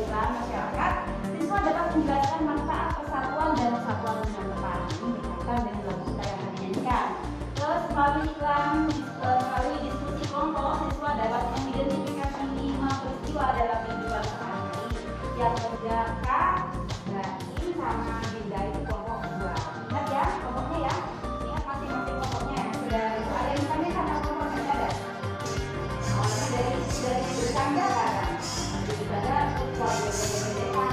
keterbukaan masyarakat, siswa dapat menjelaskan manfaat persatuan dan kesatuan dengan tepat. Ini berkaitan dengan logika yang kami nyanyikan. Terus melalui iklan, melalui diskusi kelompok, siswa dapat mengidentifikasi 5 peristiwa dalam kehidupan sehari-hari yang terjadi. Berarti sama beda itu kelompok 2. Ingat ya kelompoknya ya. Ingat masing-masing kelompoknya ya. Sudah ada yang ditanyakan sama kelompoknya ada. Awalnya dari bercanda kan. Bercanda keluar berbeda-beda.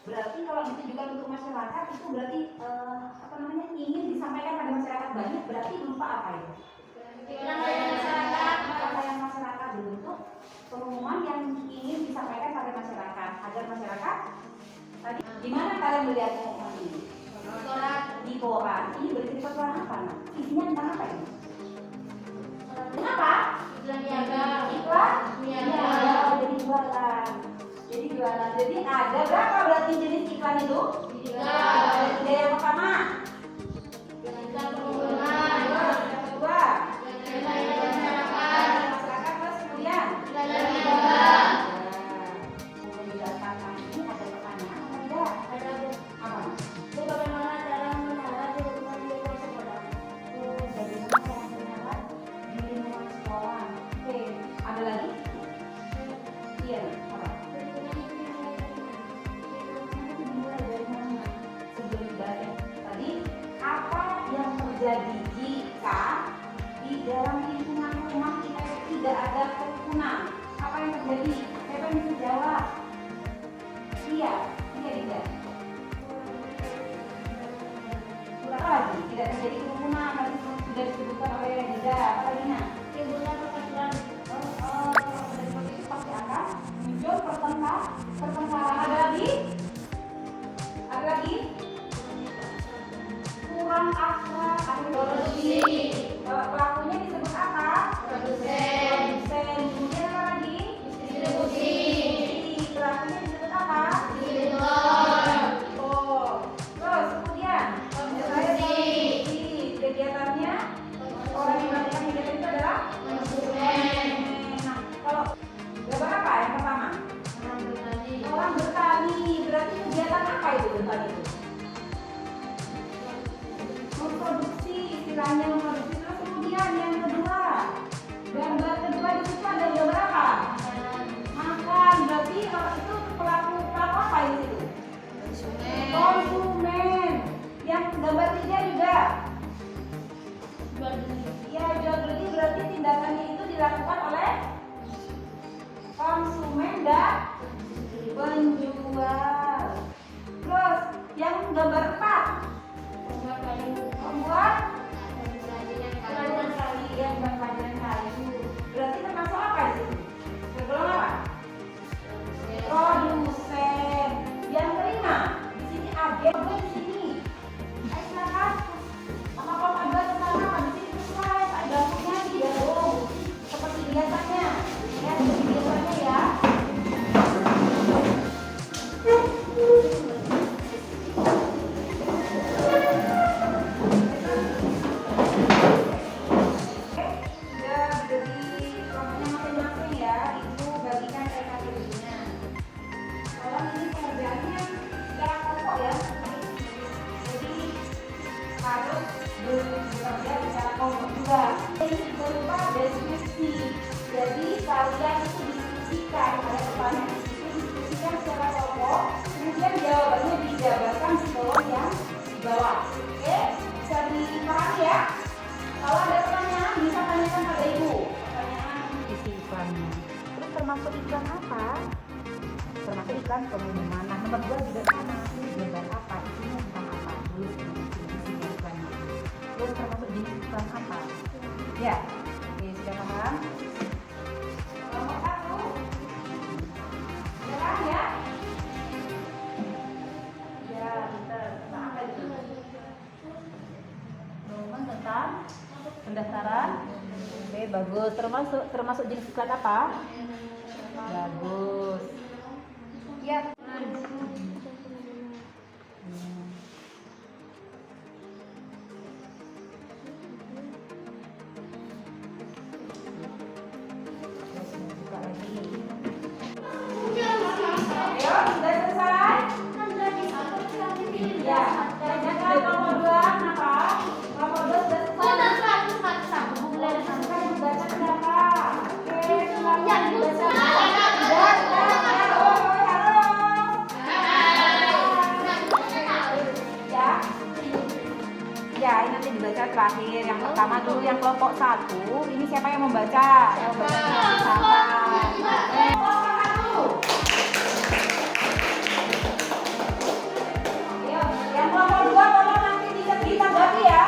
Berarti kalau ditujukan untuk masyarakat itu berarti ingin disampaikan pada masyarakat banyak, berarti berupa apa itu? Penyampaian masyarakat bentuk pengumuman yang ingin disampaikan pada masyarakat agar masyarakat tadi gimana kalian melihat pengumuman ini? Di koran. Ini bercerita tentang apa? Isinya tentang apa ini? Kenapa? Iklan? Jadi jualan. Jadi ada berapa berarti jenis iklan itu? 3. Yang pertama? Iklan pengumuman. Yang kedua? Masyarakat. Terus kemudian? Ini ada pertanyaan atau tidak? Apa? Bagaimana cara menyalahkan di lingkungan sekolah? Bagaimana cara menyalahkan di lingkungan sekolah? Oke, ada lagi? Iya, apa? Tadi apa yang terjadi jika di dalam lingkungan rumah kita tidak ada kerukunan? Apa yang terjadi? Siapa yang bisa jawab? Iya, tidak. Apa lagi? Tidak terjadi kerukunan, tadi sudah disebutkan oleh Rida. Apa lagi nak? Timbulnya perpecahan. Seperti itu pasti akan muncul pertengkaran. Ada lagi? Kurang akrab, ada korupsi. Pelakunya disebut apa? Produsen. Kemudian apa lagi? Distribusi. Pelakunya disebut apa? Distributor. Terus kemudian kegiatannya orang yang melakukan kegiatan itu adalah konsumen. Nah, kalau gambar apa yang pertama? Orang bertani. Berarti kegiatan apa itu bertani itu? Memproduksi, istilahnya memproduksi. Terus kemudian yang kedua, gambar kedua di situ ada gambar apa? Makan. Berarti kalau itu pelaku apa di situ? Konsumen. Yang gambar 3 juga. Ya, jual beli. Berarti tindakannya itu dilakukan oleh konsumen dan penjual. Terus yang gambar 4 membuat kerajinan kayu. Berarti termasuk apa di sini? Tergolong apa? Produsen. Yang kelima di sini agen. Di sini silakan sama kelompok 2 ke sana. Di sini sesuai ada dapurnya digabung seperti biasanya ya, ya. Berupa deskripsi. Jadi kalian itu diskusikan, ada pertanyaan di situ, diskusikan secara kelompok, kemudian jawabannya dijabarkan di kolom yang di bawah. Oke, bisa dipahami ya. Kalau ada pertanyaan bisa tanyakan pada ibu. Pertanyaan isi iklannya. Terus termasuk iklan apa? Termasuk iklan pengumuman. Nah, nomor 2 juga sama. Ini gambar apa? Isinya tentang apa? Tulis di sini iklannya. Terus Ya, oke, sudah paham? Kelompok 1. Sudah paham ya? Ya, pintar. Tentang apa itu? Pengumuman tentang pendaftaran. Oke, bagus. Termasuk jenis iklan apa? Bagus. Ya. Ya, ini nanti dibaca terakhir. Yang pertama dulu yang kelompok 1. Ini siapa yang membaca? Yang membaca siapa? Yang kelompok 2 tolong nanti ditanggapi ya.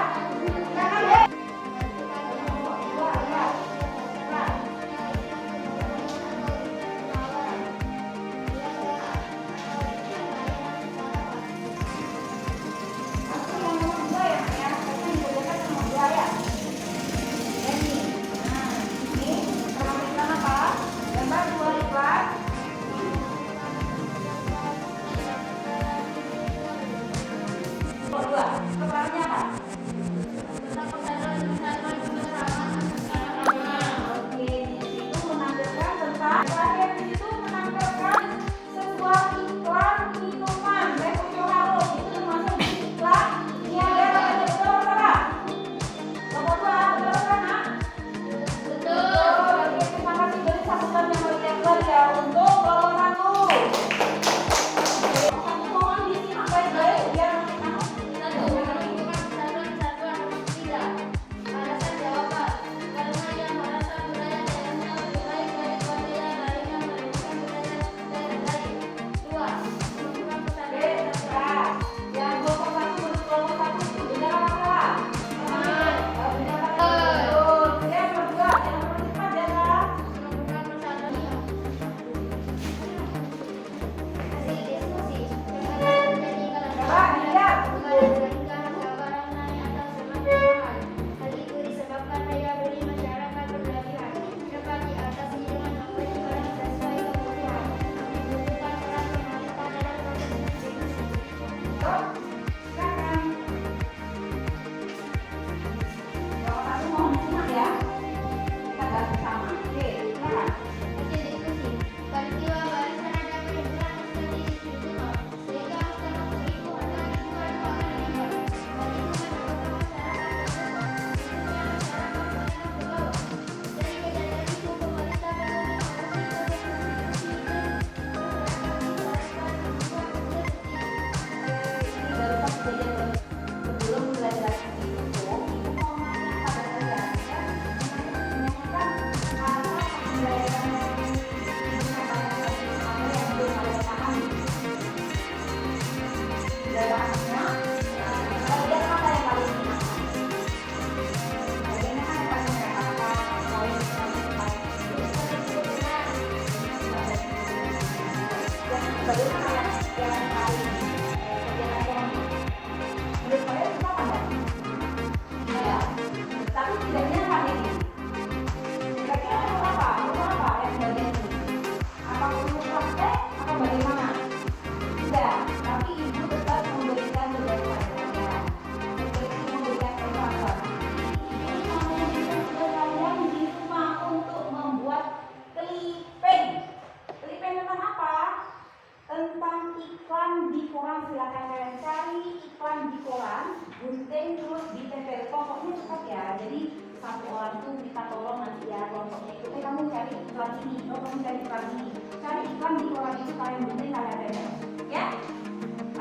Silakan kalian cari iklan di koran, gunting terus ditempel. Pokoknya cepat ya. Jadi satu orang tuh kita tolong nanti ya kelompoknya itu. Kamu cari iklan ini, kamu cari iklan ini. Cari iklan di koran itu kalian gunting kalian tempel. Ya?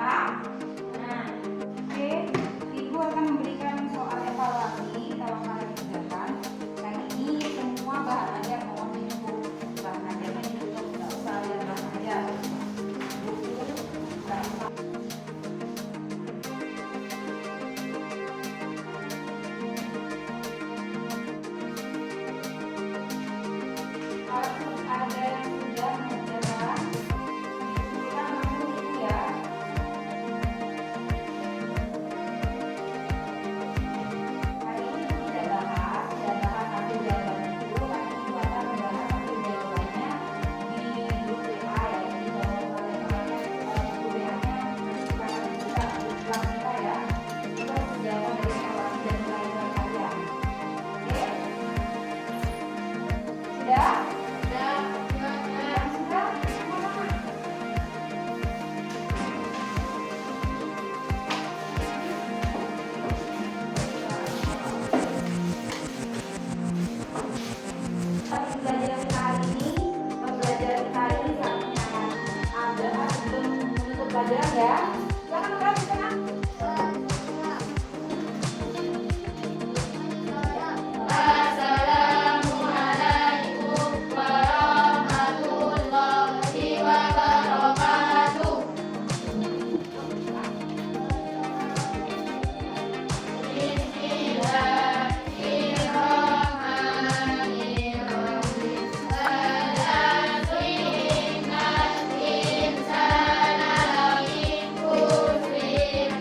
Ah? Nah, oke. Ibu akan memberikan soal evaluasi kalau kalian kerjakan. Kali ini semua bahan ajar mohon cukup. Bahan ajarnya cukup, nggak usah lihat bahan ajar. Kan di tengah. Assalamualaikum warahmatullahi wabarakatuh. Bismillahirrahmanirrahim. Salatu innal insana lafi khusrin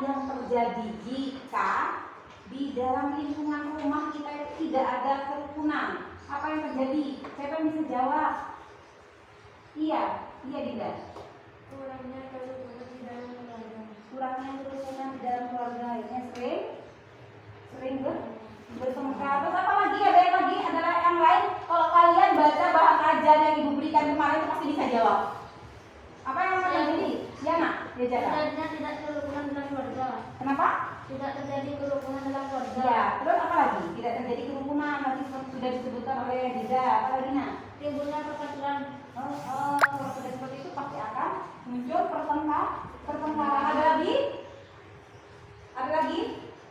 yang terjadi jika di dalam lingkungan rumah kita itu tidak ada kerukunan? Apa yang terjadi? Siapa yang bisa jawab? Iya Dinda. Kurangnya kerukunan di dalam keluarga. Kurangnya kerukunan di dalam keluarga, ini sering bertengkar. Terus apa lagi? Ada yang lagi? Adalah yang lain. Kalau kalian baca bahan ajar yang ibu berikan kemarin itu pasti bisa jawab. Apa yang akan terjadi? Ya nak, dia jawab. Terjadinya tidak kerukunan dalam keluarga. Kenapa? Tidak terjadi kerukunan dalam keluarga. Ya, terus apa lagi? Tidak terjadi kerukunan. Tadi sudah disebutkan oleh Dinda. Apa lagi nak? Timbulnya percaturan. Kalau sudah seperti itu pasti akan muncul pertengkaran. Ada lagi? Ada lagi?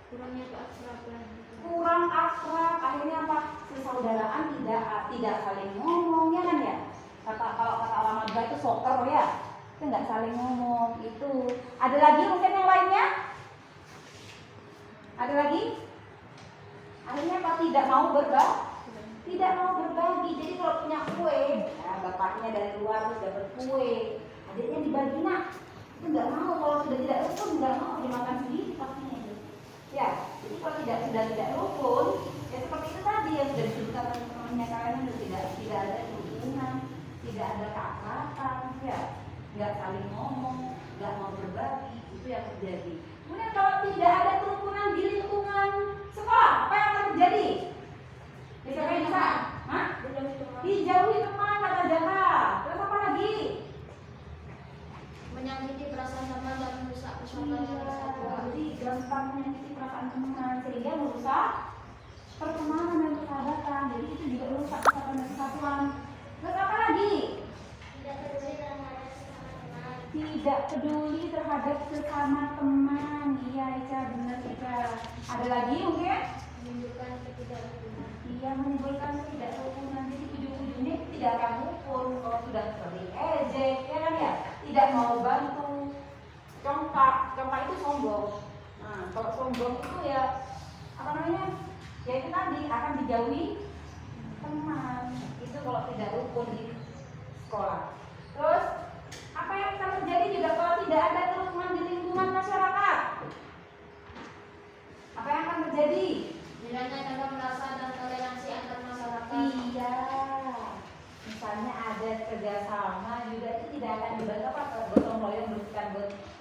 Kurangnya keakraban. Kurang akrab, akhirnya apa? Persaudaraan tidak saling ngomong, ya kan ya? Kalau kata orang Madura itu soker ya, itu nggak saling ngomong. Itu ada lagi mungkin yang lainnya? Ada lagi? Akhirnya apa? Tidak mau berbagi. Jadi kalau punya kue, ya bapaknya dari luar terus dapat kue, adiknya dibagi nak. Itu nggak mau. Kalau sudah tidak rukun nggak mau dimakan sendiri pastinya itu. Ya, jadi kalau sudah tidak rukun, ya seperti itu tadi yang sudah disebutkan teman-temannya kalian itu tidak ada hubungan, tidak ada keakraban, ya, nggak saling ngomong, nggak mau berbagi, itu yang terjadi. Kemudian kalau tidak ada kerukunan di lingkungan sekolah, apa yang akan terjadi? Siapa yang bisa? Hah? Dijauhi teman, kata Jaka. Terus apa lagi? Menyakiti perasaan teman dan merusak persatuan yang persatuan. Jadi gampang menyakiti perasaan teman sehingga merusak pertemanan dan persahabatan. Jadi itu juga merusak persatuan dan persatuan. Terus apa lagi? Tidak peduli terhadap sesama teman. Iya Ica, benar Ica. Ada lagi mungkin? Menunjukkan ketidakrukunan. Iya, menimbulkan ketidakrukunan. Jadi ujung-ujungnya tidak akan rukun kalau sudah sering ejek, ya kan ya? Tidak mau bantu. Congkak itu sombong. Nah, kalau sombong itu ya apa namanya? Ya itu tadi akan dijauhi teman. Itu kalau tidak rukun di sekolah. Terus apa yang akan terjadi juga kalau tidak ada kerukunan di lingkungan masyarakat? Apa yang akan terjadi? Nilainya dalam rasa dan toleransi antar masyarakat. Iya, misalnya ada kerjasama juga itu tidak akan dibantu apa gotong royong bukan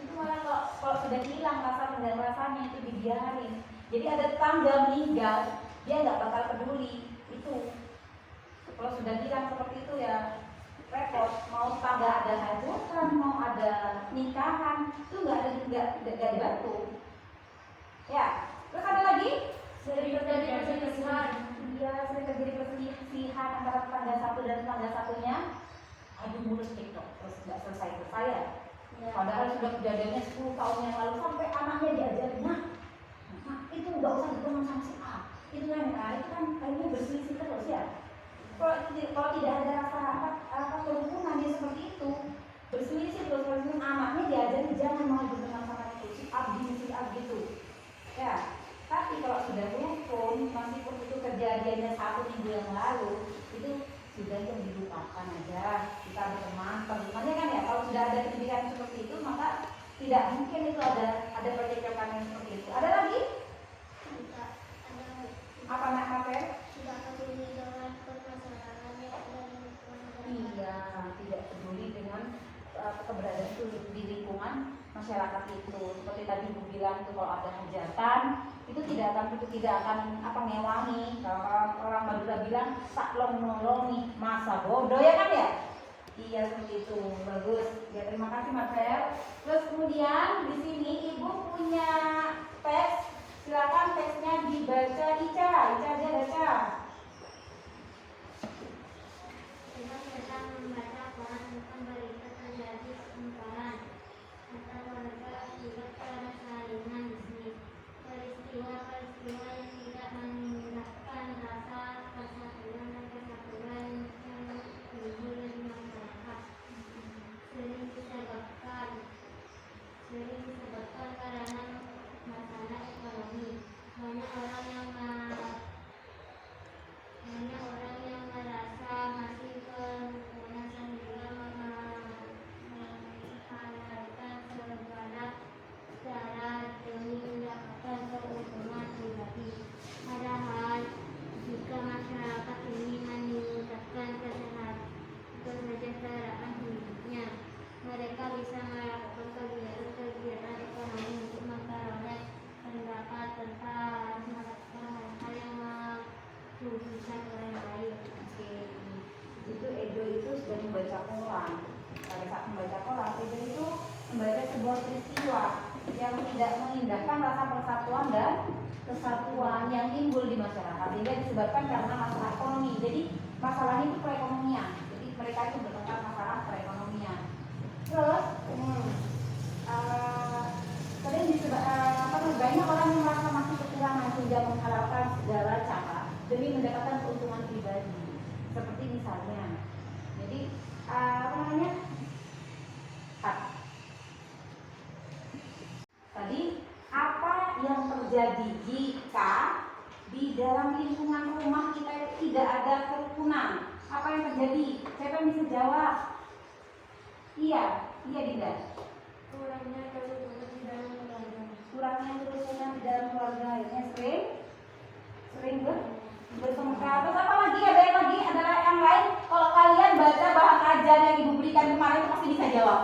itu malah kalau sudah hilang rasa dan rasanya itu dibiarin. Jadi ada tetangga meninggal dia nggak bakal peduli itu. Kalau sudah hilang seperti itu ya repot. Mau tetangga ada hajatan, mau ada nikahan itu nggak dibantu. Ya, terus ada lagi? Sering terjadi perselisihan. Iya, sering terjadi perselisihan antara tetangga satu dan tetangga satunya. Adu mulut TikTok, terus nggak selesai ya. Padahal sudah kejadiannya 10 tahun yang lalu sampai anaknya diajarin, nah itu nggak usah ditonton sama si A. Itu kan kayaknya berselisih terus ya. Kalau tidak ada rasa kerukunan dia seperti itu, berselisih terus anaknya diajarin jangan mau berteman sama itu si A gitu. Ya. Tapi kalau sudah rukun, meskipun itu kejadiannya 1 minggu yang lalu, itu sudah yang dilupakan aja. Kita berteman, teman-temannya kan ya. Kalau sudah ada pendidikan seperti itu, maka tidak mungkin itu ada percakapan yang seperti itu. Ada lagi? Apa nak kafe? Iya, tidak peduli dengan keberadaan itu di lingkungan masyarakat itu. Seperti tadi Bu bilang itu kalau ada hajatan itu tidak akan ngewangi. Kalau orang Madura bilang tak nolongi masa bodoh ya kan ya. Iya seperti itu, bagus. Ya terima kasih Mas Fer. Terus kemudian di sini Ibu punya teks, silakan teksnya dibaca Ica aja baca. Membaca koran tentang berita terjadi pertempuran antar warga akibat persaingan bisnis. Peristiwa yang tidak mengindahkan rasa persatuan dan kesatuan yang timbul di masyarakat sering disebabkan karena masalah ekonomi. Banyak orang yang sebuah peristiwa yang tidak mengindahkan rasa persatuan dan kesatuan yang timbul di masyarakat, sehingga disebabkan karena masalah ekonomi. Jadi masalahnya itu perekonomian. Jadi mereka itu bertengkar masalah perekonomian. Terus banyak orang yang merasa masih kekurangan sehingga menghalalkan segala cara demi mendapatkan keuntungan pribadi. Seperti misalnya, jadi tadi apa yang terjadi jika di dalam lingkungan rumah kita itu tidak ada kerukunan? Apa yang terjadi? Siapa yang bisa jawab? Iya Dinda. Kurangnya kerukunan di dalam keluarga. Kurangnya kerukunan di dalam keluarga, ya sering bertengkar. Terus apa lagi? Ada yang lagi? Ada yang lain? Kalau kalian baca bahan ajar yang ibu berikan kemarin itu pasti bisa jawab.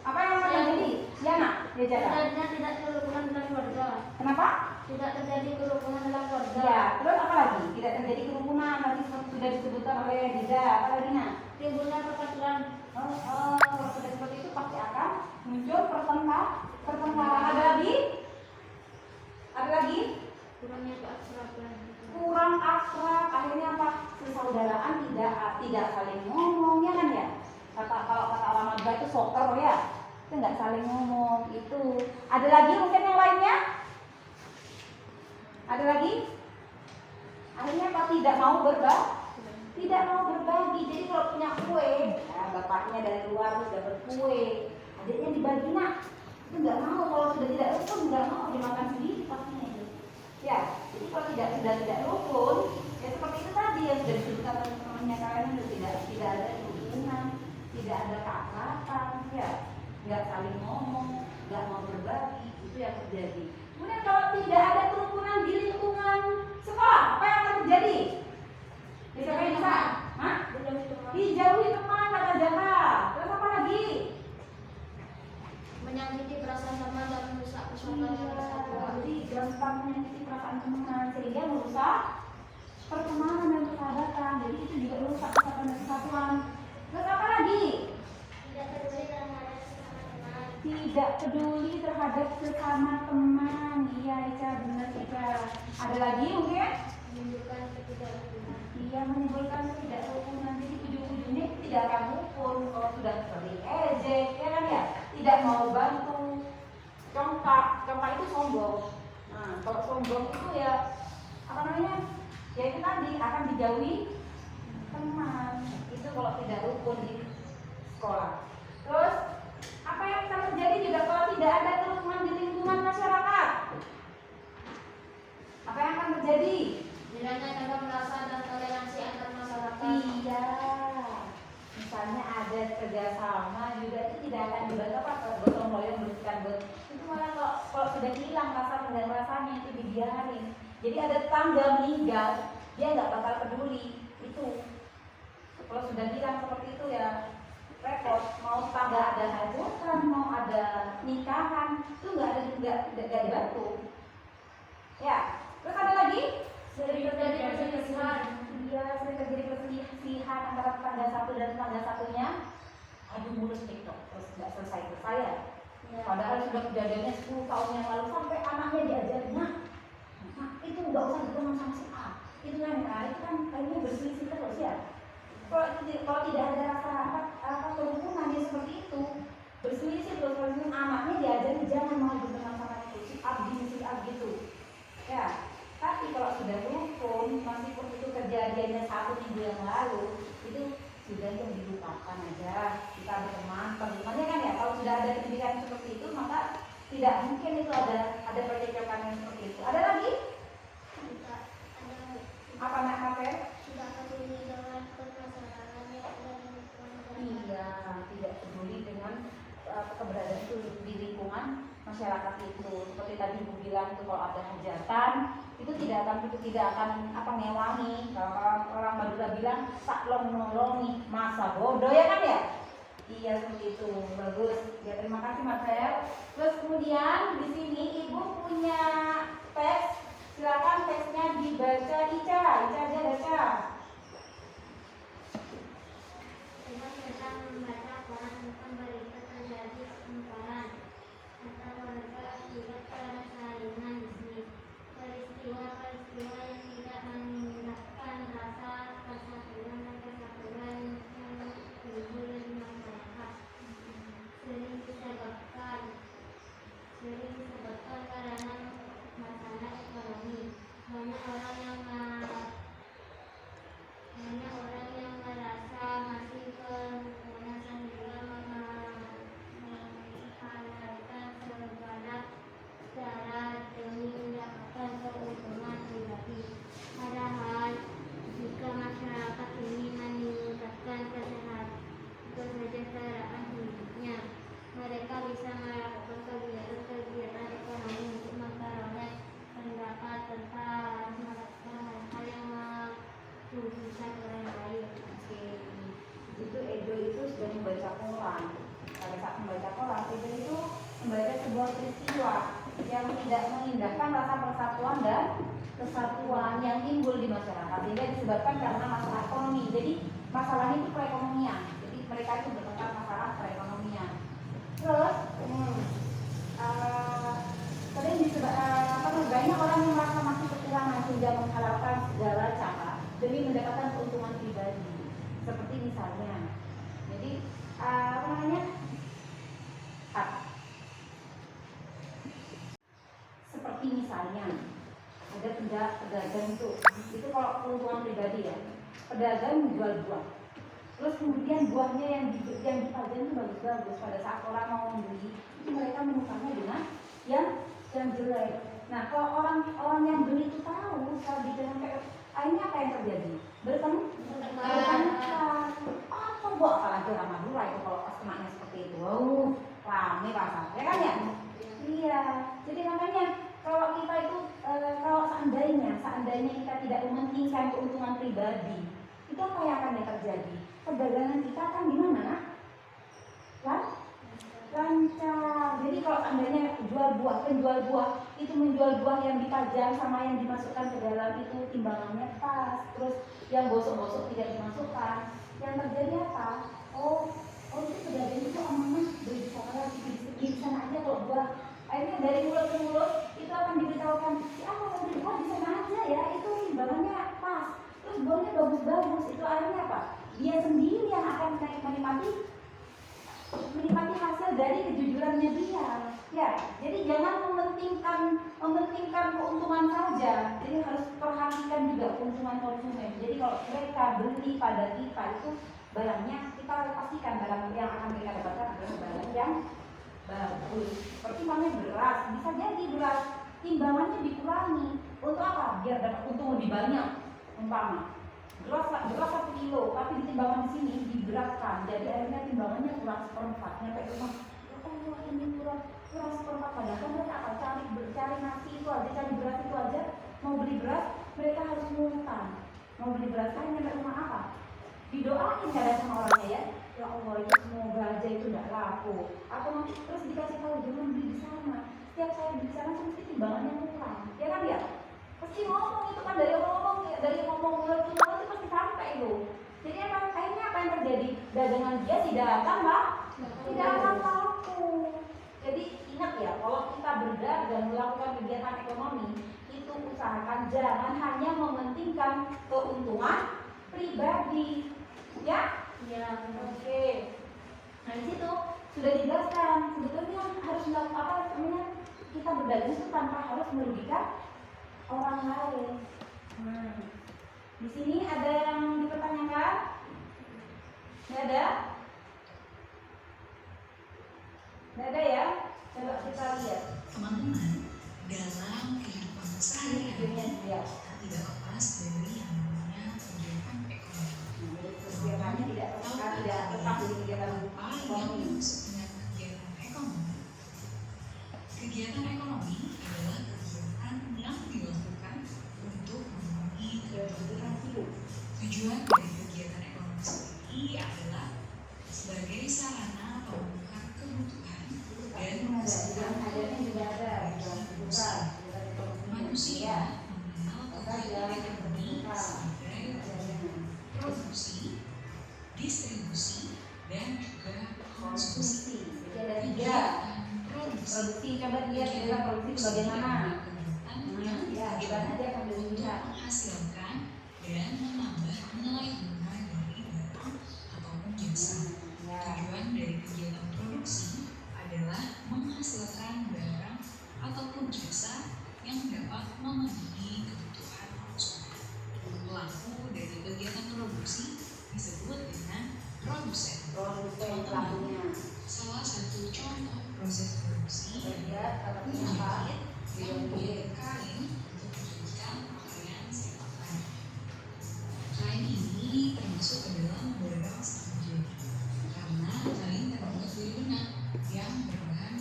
Apa yang terjadi? Ya nak, ya Jaka. Terjadinya tidak kerukunan dalam keluarga. Kenapa? Tidak terjadi kerukunan dalam keluarga. Ya, terus apa lagi? Tidak terjadi kerukunan, tadi sudah disebutkan oleh Dida. Apa lagi nak? Timbulnya perkaturan. Kalau sudah seperti itu pasti akan muncul pertengkaran. Ada lagi? Ada lagi? Kurangnya keakraban. Kurang akrab, akhirnya apa? Persaudaraan tidak saling ngomong, ya kan ya? Kalau kata orang Madura itu soker ya, itu nggak saling ngomong. Itu ada lagi mungkin yang lainnya? Ada lagi? Akhirnya apa? Tidak mau berbagi. Jadi kalau punya kue, nah, bapaknya dari luar terus dapat kue, adiknya dibagi nak. Itu nggak mau. Kalau sudah tidak rukun nggak mau dimakan sendiri pastinya itu. Ya, jadi kalau sudah tidak rukun, ya seperti itu tadi yang sudah disebutkan teman-temannya kalian itu tidak ada kerukunan, tidak ada keakraban, ya, nggak saling ngomong, nggak mau berbagi, itu yang terjadi. Kemudian kalau tidak ada kerukunan di lingkungan sekolah, apa yang akan terjadi? Bisa main bisa? Hah? Dijauhi teman, kata Jaka. Terus apa lagi? Menyakiti perasaan teman dan merusak persaudaraan yang persatuan. Jadi gampang menyakiti perasaan teman sehingga merusak pertemanan dan persahabatan. Jadi itu juga merusak persatuan dan kesatuan. Terus apa lagi? Tidak peduli terhadap sesama teman. Iya Ica, benar Ica. Ada lagi mungkin? Menimbulkan ketidakrukunan. Iya, menimbulkan ketidakrukunan. Jadi ujung-ujungnya tidak akan rukun kalau sudah sering ejek, ya kan ya? Tidak mau bantu. Congkak itu sombong. Nah, kalau sombong itu ya apa namanya? Ya itu tadi akan dijauhi teman. Itu kalau tidak rukun di sekolah. Terus apa yang akan terjadi juga kalau tidak ada kerukunan di lingkungan masyarakat? Apa yang akan terjadi? Hilangnya tanda merasa dan toleransi antar masyarakat. Iya. Misalnya ada kerjasama juga itu tidak akan dibantu gotong royong bersihkan itu malah kalau sudah hilang rasa dan rasanya itu dibiarin. Jadi ada tetangga meninggal dia nggak bakal peduli itu. Kalau sudah hilang seperti itu ya repot. Mau tetangga ada hajatan, mau ada nikahan itu nggak dibantu. Ya. Terus ada lagi? Sering terjadi perselisihan. Iya, sering terjadi perselisihan antara tetangga satu dan tetangga satunya. Adu mulut TikTok terus nggak selesai ya. Padahal sudah kejadiannya 10 tahun yang lalu sampai anaknya diajarin, nah itu nggak usah berteman sama si A. Itu kan kayaknya berselisih terus ya. Kalau tidak ada rasa kerukunan ya seperti itu, berselisih terus anaknya diajarin jangan mau berteman sama si A gitu. Ya. Tapi kalau sudah rukun, meskipun itu kejadiannya 1 minggu yang lalu, itu sudah yang dilupakan aja. Kita berteman, temannya kan ya. Kalau sudah ada pendidikan seperti itu, maka tidak mungkin itu ada percakapan yang seperti itu. Ada lagi? Apa nak Kafer? Tidak peduli dengan permasalahannya dan lingkungan. Iya, tidak peduli dengan keberadaan itu di lingkungan masyarakat itu. Seperti tadi Ibu bilang itu kalau ada hajatan itu tidak akan ngewangi. Kalau orang Madura bilang saklong nolongi masa bodoh ya kan ya. Iya seperti itu. Bagus ya, terima kasih Mas Fer. Terus kemudian di sini Ibu punya teks, silakan teksnya dibaca. Ica aja baca. Dengan tentang membaca Quran tentang berita terjadi pertempuran melakukan kegiatan ekonomi untuk memperoleh pendapatan serta melakukan hal-hal yang merugikan orang lain. Oke. Itu Edo itu sudah membaca koran. Pada saat membaca koran, Edo itu membaca sebuah peristiwa yang tidak mengindahkan rasa persatuan dan kesatuan yang timbul di masyarakat, sehingga disebabkan karena masalah ekonomi. Jadi masalahnya itu perekonomian. Jadi mereka itu bertentang masalah perekonomian. Terus sering banyak orang yang merasa masih kekurangan sehingga menghalalkan segala cara demi mendapatkan keuntungan pribadi. Seperti misalnya, jadi seperti misalnya ada pedagang itu kalau keuntungan pribadi ya, pedagang menjual buah, terus kemudian buahnya yang dipajang itu bagus-bagus, pada saat orang mau membeli itu mereka menukarnya dengan yang jelek. Nah, kalau orang yang beli itu tahu kalau dibilang kayak akhirnya apa yang terjadi? Bertengkar. Apa buat apalagi orang Madura itu kalau kenanya seperti itu, wow, rame pasar, ya kan ya? Iya. Jadi makanya kalau kita itu kalau seandainya kita tidak mementingkan keuntungan pribadi, itu apa yang akan terjadi? Perdagangan kita akan gimana? Lancar. Jadi kalau seandainya penjual buah itu menjual buah yang dipajang sama yang dimasukkan ke dalam itu timbangannya pas, terus yang gosok-gosok tidak dimasukkan, yang terjadi apa? Oh itu pedagang itu amanah beli di sana aja kalau buah. Akhirnya dari mulut ke mulut itu akan diberitahukan, siapa yang beli buah di sana aja ya, itu timbangannya pas, terus buahnya bagus-bagus. Itu akhirnya apa? Dia sendiri yang akan menikmati hasil dari kejujurannya dia. Ya, jadi jangan mementingkan keuntungan saja. Jadi harus perhatikan juga keuntungan konsumen. Jadi kalau mereka beli pada kita itu barangnya, kita pastikan barang yang akan mereka dapatkan adalah barang yang bagus. Persis beras, bisa jadi beras timbangannya dikurangi. Untuk apa? Biar dapat untung lebih banyak. Umpama beras 1 kilo, tapi di timbangan di sini diberatkan, jadi akhirnya timbangannya kurang seperempat. Nyampe rumah, oh ini kurang seperempat. Padahal mereka akan cari nasi itu aja, cari beras itu aja. Mau beli beras, mereka harus ngutang. Mau beli beras kan nyampe rumah apa? Didoain kada sama orangnya ya. Ya Allah, itu semoga aja itu tidak laku. Atau nanti terus dikasih tahu jangan beli di sana. Setiap saya beli di sana mesti timbangannya kurang. Ya kan ya? Pasti ngomong itu kan dari ngomong mulut ke mulut itu pasti sampai itu. Jadi akhirnya apa yang terjadi? Dagangan dia tidak akan laku. Jadi ingat ya, kalau kita berdagang melakukan kegiatan ekonomi itu usahakan jangan hanya mementingkan keuntungan pribadi. Ya? Ya, oke. Nah di situ sudah dijelaskan sebetulnya harus melakukan apa namanya, kita berdagang itu tanpa harus merugikan orang lain. Di sini ada yang dipertanyakan? Tidak ada? Tidak ada ya? Coba kita lihat. Teman-teman, dalam kehidupan sehari-hari kita tidak lepas dari yang namanya kegiatan ekonomi. Kegiatannya tidak tetap di kegiatan Apa yang dimaksud dengan kegiatan ekonomi? Kegiatan ekonomi adalah kegiatan yang dilakukan untuk memenuhi kebutuhan hidup. Tujuan dari kegiatan ekonomi sendiri adalah sebagai sarana pemenuhan kebutuhan dan hadirnya juga ada manusia mengenal kegiatan ekonomi sebagai produksi, distribusi, dan juga konsumsi. Jadi ada 3. Produksi, coba lihat kita produksi bagaimana. Ya, gimana aja akan dilihat. Menghasilkan dan menambah nilai guna dari barang ataupun jasa. Tujuan dari kegiatan produksi adalah menghasilkan barang ataupun jasa yang dapat memenuhi kebutuhan konsumen. Pelaku dari kegiatan produksi disebut dengan produsen. Pelakunya. Salah satu contoh proses produksi Lihat menjahit yang menjahit kain untuk dijadikan pakaian selokan. Kain ini termasuk ke dalam barang setengah jadi karena kain terbuat dari benang yang berbahan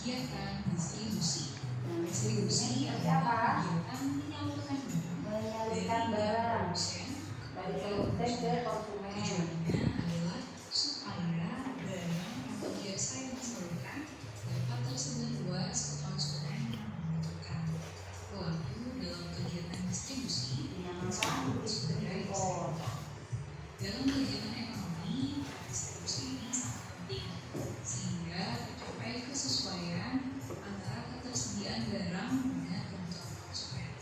kegiatan distribusi. Nah, Distribusi seperti adalah apa? kegiatan menyalurkan barang Menyalurkan dari barang produsen dari produsen ke konsumen. Tujuannya adalah supaya barang atau jasa yang disalurkan dapat tersebar luas ke konsumen yang membutuhkan. Pelaku dalam kegiatan distribusi Dinamakan distributor. dalam kegiatan ekonomi, distribusi ini sangat penting sehingga tercapai kesesuaian antara ketersediaan barang dengan kebutuhan konsumen.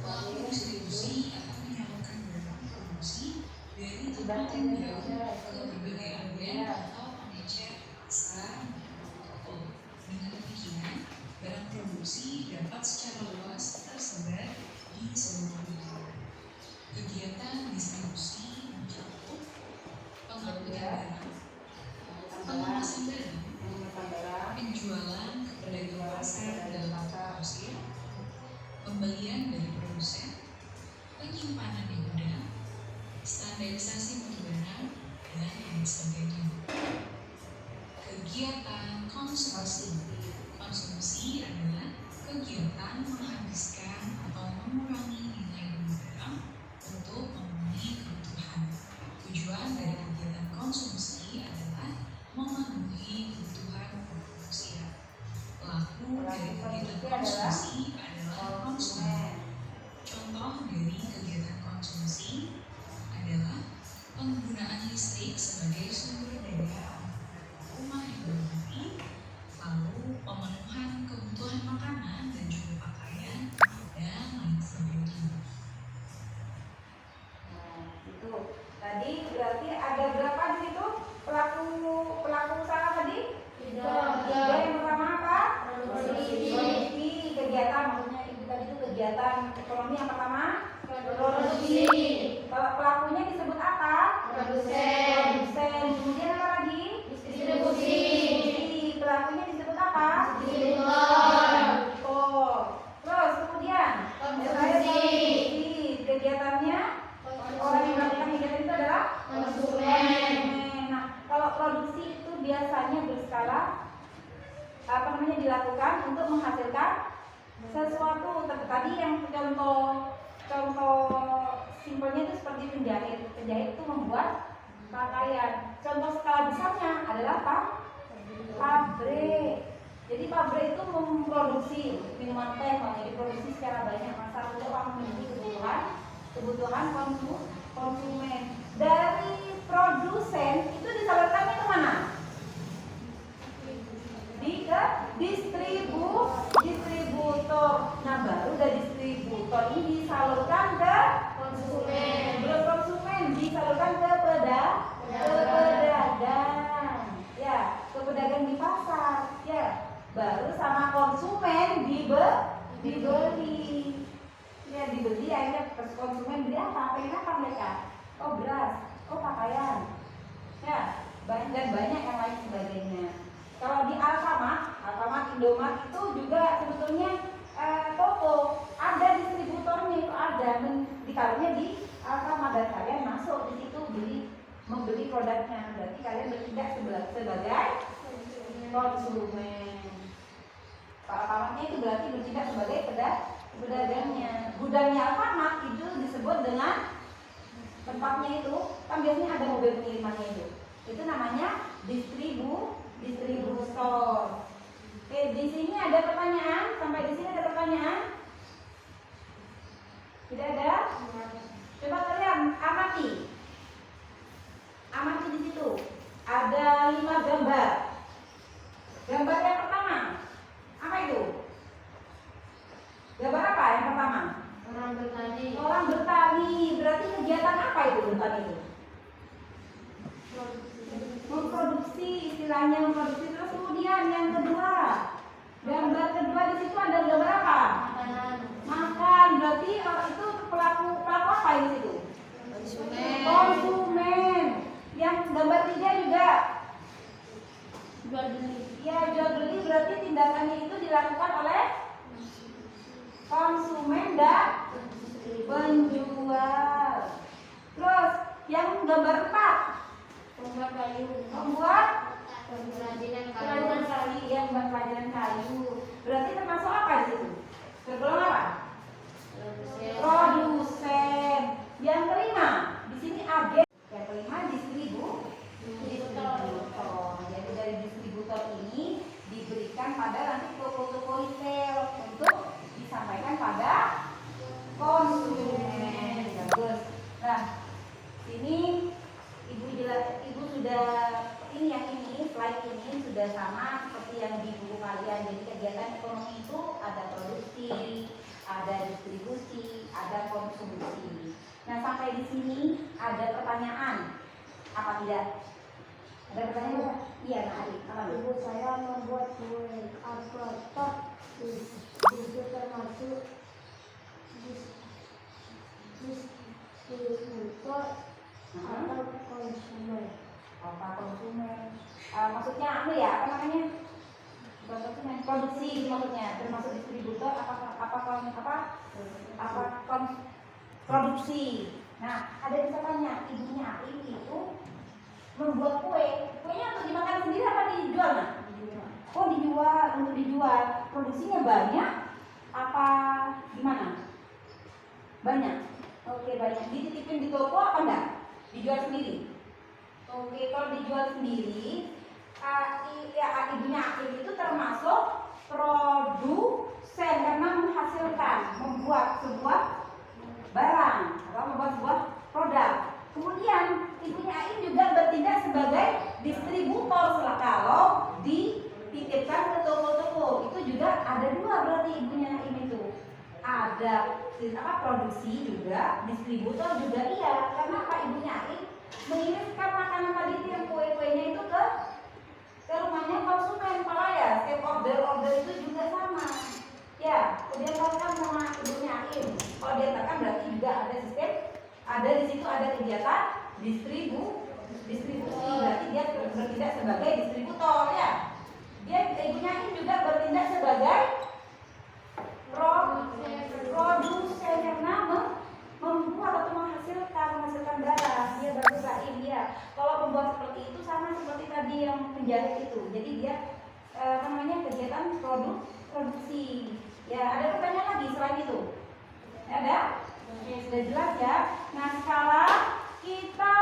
Pelaku distribusi akan menyalurkan barang produksi dari tempat yang jauh ke berbagai agen atau pengecer pasar atau toko. Dengan demikian, barang produksi dapat secara luas tersebar di seluruh dunia. Kegiatan distribusi mencakup pengangkutan barang, pengemasan barang, penjualan ke pedagang pasar dalam pasar, pembelian dari produsen, penyimpanan di gudang, standarisasi mutu barang, dan lain sebagainya. Kegiatan konsumsi. Konsumsi adalah kegiatan menghabiskan atau mengurangi nilai beli barang untuk memenuhi kebutuhan. Tujuan dari kegiatan konsumsi adalah memenuhi kebutuhan manusia. Pelaku dari kegiatan konsumsi adalah konsumen. Contoh dari kegiatan konsumsi adalah penggunaan listrik sebagai sumber daya rumah yang berfungsi, lalu pemenuhan kebutuhan makanan dan juga pakaian, dan lain sebagainya. Nah, itu tadi berarti ada berapa di situ pelaku usaha tadi? Tiga. Yang pertama apa? Produksi. Kegiatan, maksudnya ibu tadi itu kegiatan ekonomi yang pertama produksi. Kalau pelakunya disebut apa? Produsen. Kemudian apa lagi? Distribusi. Pelakunya disebut apa? Distributor. Terus kemudian Konsumsi. kegiatannya orang yang melakukan kegiatan itu adalah Konsumen. Nah, kalau produksi itu biasanya berskala dilakukan untuk menghasilkan sesuatu. Tadi yang contoh simpelnya itu seperti penjahit. Penjahit itu membuat pakaian. Contoh skala besarnya adalah pabrik. Jadi pabrik itu memproduksi minuman teh, diproduksi secara banyak masa untuk memenuhi kebutuhan konsumen. Dari produsen itu disalurkannya ke mana? Ke distributor. Nah, baru dari distributor ini disalurkan ke konsumen. Belum konsumen, disalurkan ke pedagang. Ya, ke pedagang di pasar. Ya, baru sama konsumen dibeli. Ya, dibeli akhirnya konsumen beli apa? Pengen apa mereka? Oh, beras, oh pakaian. Ya, dan banyak yang lain sebagainya. Kalau di Alfamart, Indomart itu juga sebetulnya toko, ada distributornya itu ada, ditaruhnya di Alfamart dan kalian masuk di situ membeli produknya. Berarti kalian bertindak sebagai konsumen. Kalau Alfamartnya itu berarti bertindak sebagai pedagangnya. Gudangnya Alfamart itu disebut dengan tempatnya itu, kan biasanya ada mobil pengirimannya itu. Itu namanya distributor. Oke, di sini ada pertanyaan, sampai di sini ada pertanyaan? Tidak ada? Coba kalian amati di situ. Ada 5 gambar. Gambar yang pertama, apa itu? Gambar apa yang pertama? Orang bertani. Berarti kegiatan apa itu bertani itu? Memproduksi, istilahnya memproduksi. Terus kemudian yang kedua, gambar kedua di situ ada gambar apa? Makan. Berarti itu pelaku apa di situ? Konsumen. Yang gambar 3 juga jual beli. Ya, jual beli berarti tindakannya itu dilakukan oleh konsumen dan penjual. Terus yang gambar 4, membuat kerajinan kayu. Ya, imbang pelajaran kayu. Berarti termasuk apa di situ? Tergolong apa? Produsen. Yang kelima, di sini agen. Yang kelima distributor. Jadi dari distributor ini diberikan pada nanti toko-toko retail untuk disampaikan pada konsumen. Bagus. Nah, ini ibu sudah slide ini sudah sama seperti yang di buku kalian. Jadi kegiatan ekonomi itu ada produksi, ada distribusi, ada konsumsi. Nah, sampai di sini ada pertanyaan apa tidak? Ada pertanyaan? Iya, Nak Ari. Apa Ibu saya membuat kue apakah itu termasuk distributor atau konsumen? Apa konsumen? Maksudnya apa namanya? Bukan konsumen, produksi maksudnya. Termasuk distributor produksi. Nah, ada yang tanya, ibunya Aim itu membuat kuenya untuk dimakan sendiri apa dijual? Nah? Oh, dijual, untuk dijual. Produksinya banyak apa gimana? Banyak. Oke, banyak. Dititipin di toko apa enggak? Dijual sendiri. Oke, kalau dijual sendiri, ibunya Aim itu termasuk produsen karena menghasilkan, membuat sebuah barang atau membuat sebuah produk. Kemudian ibunya Aim juga bertindak sebagai distributor kalau dititipkan ke toko-toko. Itu juga ada dua berarti ibunya Aim itu. Ada produksi juga, distributor juga iya. Karena apa? Ibunya Aim mengirimkan makanan tadi yang kue-kuenya itu ke rumahnya konsumen. Kalau ya setiap order itu juga sama. Ya, diantarkan sama ibunya Aim. Kalau diantarkan berarti juga ada sistem, ada di situ ada kegiatan distribusi. Berarti dia bertindak sebagai distributor ya. Dia ibunya Aim juga bertindak sebagai produsen karena membuat atau menghasilkan barang. Dia bagus Aim ya. Kalau membuat seperti itu sama seperti tadi yang penjahit itu. Jadi dia namanya kegiatan produksi. Ya, ada pertanyaan lagi selain itu? Ada? Oke, sudah jelas ya. Nah, sekarang kita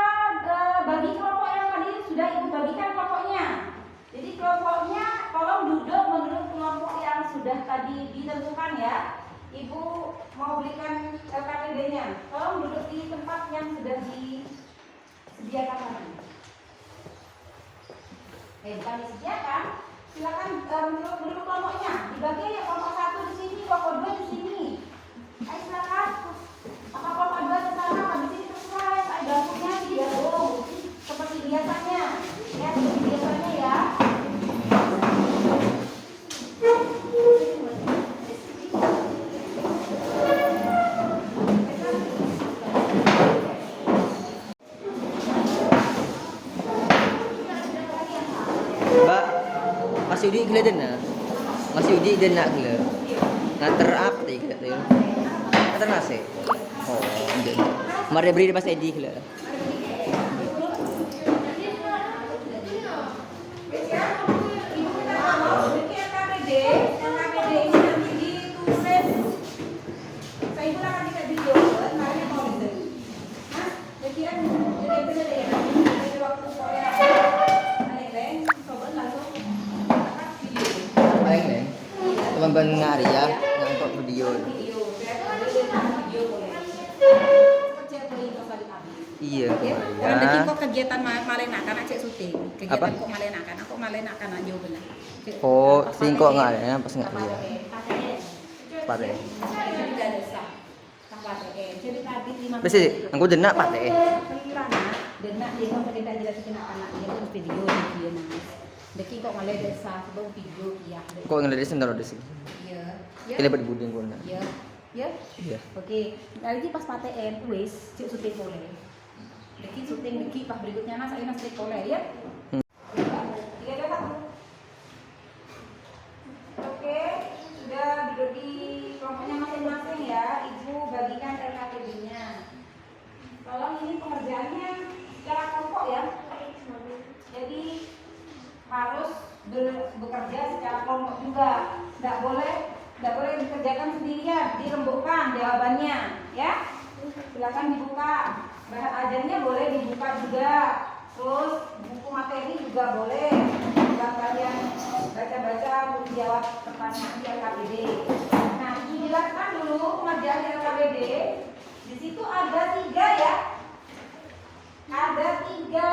bagi kelompok yang tadi sudah ibu bagikan kelompoknya. Jadi kelompoknya tolong duduk menurut kelompok yang sudah tadi ditentukan ya. Ibu mau berikan LKPD-nya. Tolong duduk di tempat yang sudah disediakan tadi. Bukan disediakan. Silakan menurut kelompoknya. Dibagi ya, kelompok 1 di sini, kelompok 2 di sini. Ayo silakan. Apa kelompok 2 di sana, habis ini terserah. Saya dapurnya digabung seperti biasanya. Ya, seperti biasanya ya. Mbak, masih udik gila dena. Masih udik dena gila. Ngater apa tadi gila tu? Ngater nasi. Oh, enggak. Mari beri dia pas ID gila. Teman-teman ngari ya, ngangkut video. Iya. Karena kok kegiatan malenakan aja syuting. Kegiatan Apa? kok malenakan, aku malenakan aja benar. Oh, singkok nggak ada, pas nggak iya. Pate. Jadi tadi 5 Besi, aku denak pate. denak dia kan kita jelasin anak dia itu video mas. Deki kok malah desa sebelum video ya. Kok ngeliat sendiri di sini. Iya. Kita buat buding guna. Iya. Ya. Iya. Oke. Nanti pas PTN wis cuk syuting boleh. Deki syuting deki pas berikutnya nas saya syuting boleh ya. Tiga dua satu. Oke, sudah duduk di kelompoknya masing-masing ya. Ibu bagikan LKPD-nya. Tolong ini pengerjaannya secara kelompok ya. Jadi harus bekerja secara kelompok juga. Nggak boleh dikerjakan sendirian, dirembukkan jawabannya, ya. Silakan dibuka. Bahan ajarnya boleh dibuka juga. Terus buku materi juga boleh. Bukan kalian baca-baca untuk jawab pertanyaan di LKPD. Nah, dijelaskan dulu pengerjaan di LKPD. Di situ ada 3 ya. Ada 3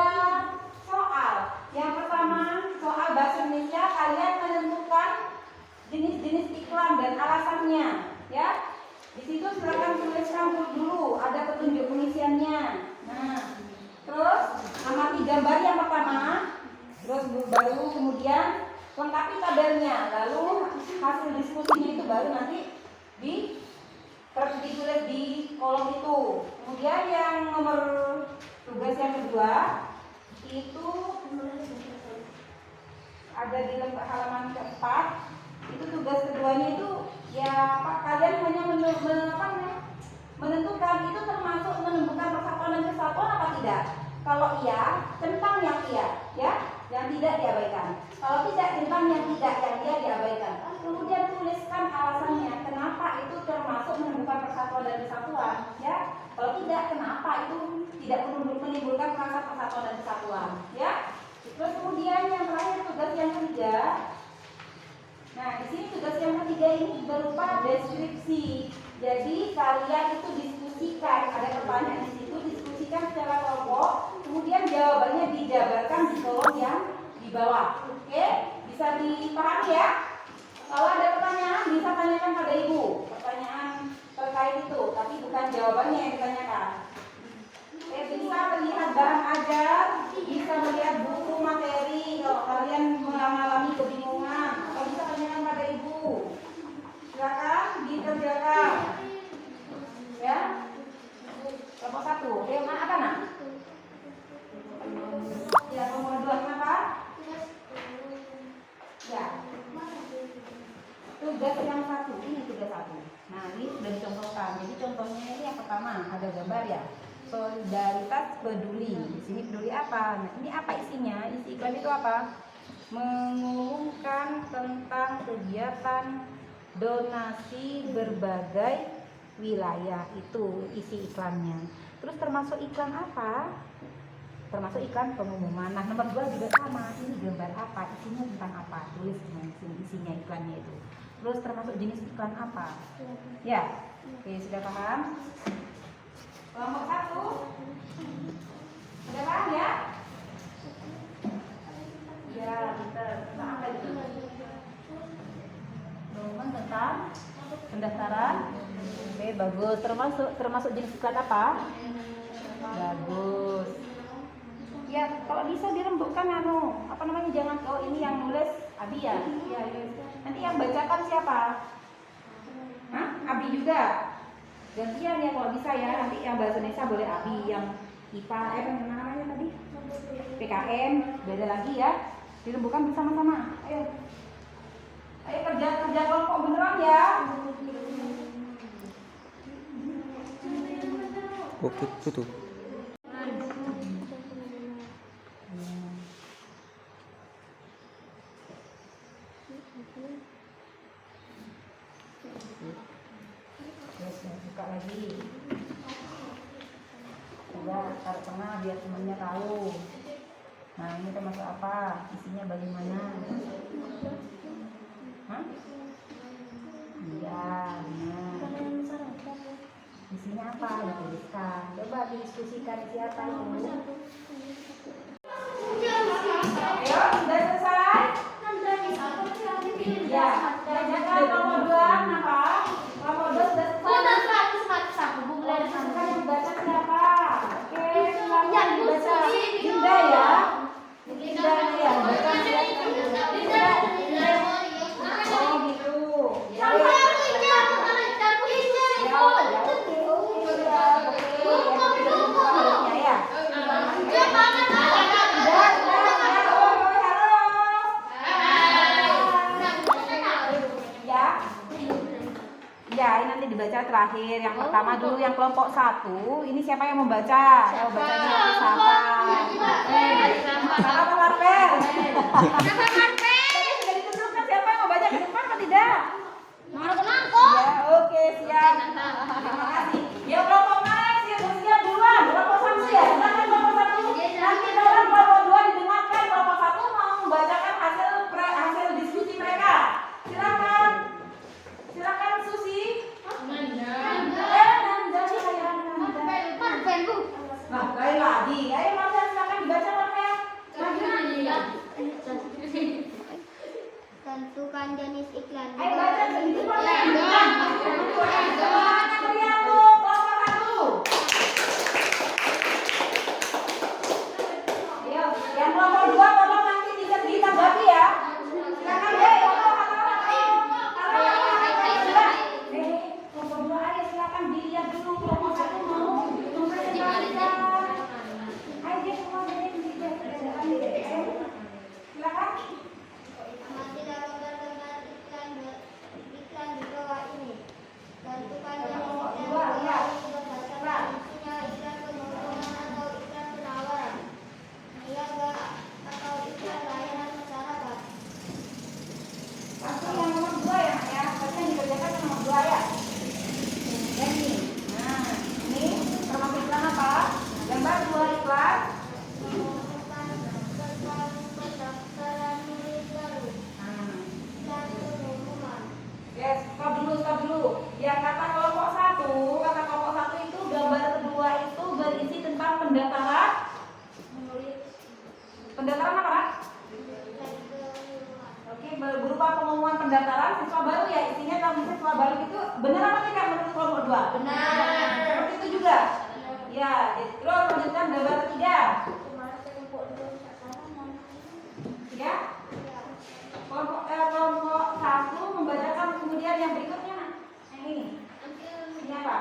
soal. Yang pertama, soal bahasa Indonesia, kalian menentukan jenis-jenis iklan dan alasannya, ya. Di situ silakan tuliskan dulu, ada petunjuk pengisiannya. Nah, terus amati gambar yang pertama, terus baru kemudian lengkapi tabelnya, lalu hasil diskusinya itu baru nanti ditulis di kolom itu. Kemudian yang nomor tugas yang kedua itu ada di halaman keempat. Itu tugas keduanya itu ya kalian hanya menentukan itu termasuk menemukan persatuan dan kesatuan apa tidak. Kalau iya, tentang yang iya, ya, yang tidak diabaikan. Kalau tidak, tentang yang tidak, yang dia diabaikan. Kemudian tuliskan alasannya, kenapa itu termasuk menemukan persatuan dan kesatuan, ya. Kalau tidak, kenapa itu tidak menimbulkan rasa persatuan dan kesatuan, ya. Terus kemudian yang terakhir tugas yang ketiga. Nah, di sini tugas yang ketiga ini berupa deskripsi. Jadi kalian itu diskusikan, ada pertanyaan di situ, diskusikan secara kelompok, kemudian jawabannya dijabarkan di kolom yang di bawah. Oke, bisa dipahami ya? Kalau ada pertanyaan bisa tanyakan pada ibu, pertanyaan terkait itu, tapi bukan jawabannya yang ditanyakan. Oke, bisa melihat bahan ajar, bisa melihat buku materi kalau kalian mengalami kebingungan, atau bisa tanyakan pada ibu. Silakan dikerjakan, ya. Kelompok 1, oke, apa nak? Ya, nomor 2 kenapa? Ya. Tugas yang 1, ini tugas 1. Nah, ini sudah dicontohkan. Jadi contohnya ini yang pertama ada gambar ya. Solidaritas peduli. Di sini peduli apa? Nah, ini apa isinya? Isi iklan itu apa? Mengumumkan tentang kegiatan donasi berbagai wilayah, itu isi iklannya. Terus termasuk iklan apa? Termasuk iklan pengumuman. Nah, nomor 2 juga sama. Ini gambar apa? Isinya tentang apa? Tulis isinya iklannya itu. Terus termasuk jenis iklan apa? Ya. Oke, sudah paham? Kelompok 1 sudah paham ya? Ya, pintar. Tentang apa itu? Pengumuman tentang pendaftaran. Oke, bagus. Termasuk jenis iklan apa? Bagus. Ya, kalau bisa dirembukkan apa namanya, jangan ini yang nulis Abi ya. Ya. Nanti yang bacakan siapa? Hah? Abi juga. Gantian ya kalau bisa ya. Nanti yang bahasa Indonesia boleh Abi, yang IPA apa namanya tadi? PKM beda lagi ya. Dirembukkan bersama-sama. Ayo. Ayo kerja kelompok beneran ya. Oke, tutup. Buka lagi. Udah taruh tengah biar temannya tahu. Nah, ini termasuk apa? Isinya bagaimana? Hah? Iya, nah. Isinya apa? Dituliskan. Coba didiskusikan isi apa itu. Ayo, sudah selesai? Ya, kerjakan nomor 2 kenapa? Nomor 2 sudah selesai. Kan yang baca siapa? Oke, silakan dibaca. Dinda ya. Dinda ya, baca siapa? Oh gitu. Ya. Ya, ini nanti dibaca terakhir. Yang pertama dulu yang kelompok 1. Ini siapa yang membaca? Yang bacanya siapa? Siapa Marvel? menentukan jenis iklan. Ayo baca sedikit proses. Yang nomor 2 tolong nanti ditanggapi ya. Silakan ya. Nomor 2 ayo silakan dilihat dulu. Nomor 1 mau mempresentasikan. Ayo dia semua dari silakan. Amati dan gambar iklan di bawah ini. Tentukan jenis iklan di bawah ini berdasarkan fungsinya, iklan keuntungan atau iklan penawaran, niaga atau iklan layanan masyarakat. Langsung yang nomor 2 ya, ya. Pasti yang dikerjakan yang nomor 2 ya. Dan ini. Nah, ini termasuk iklan apa? Gambar 2 iklan. Mengumumkan tentang pendaftaran murid baru. Iklan pengumuman. Yes, stop dulu. Yang kata kelompok 1 itu gambar kedua itu berisi tentang pendaftaran. Pendaftaran apa, Pak? Oke, berupa pengumuman pendaftaran siswa baru ya, isinya tahu siswa baru itu benar apa tidak menurut kelompok 2? Benar. Seperti itu juga. Ya, terus lanjutkan gambar ketiga. Ya. Kelompok 1 membacakan kemudian yang berikutnya. Yang ini. Ini apa?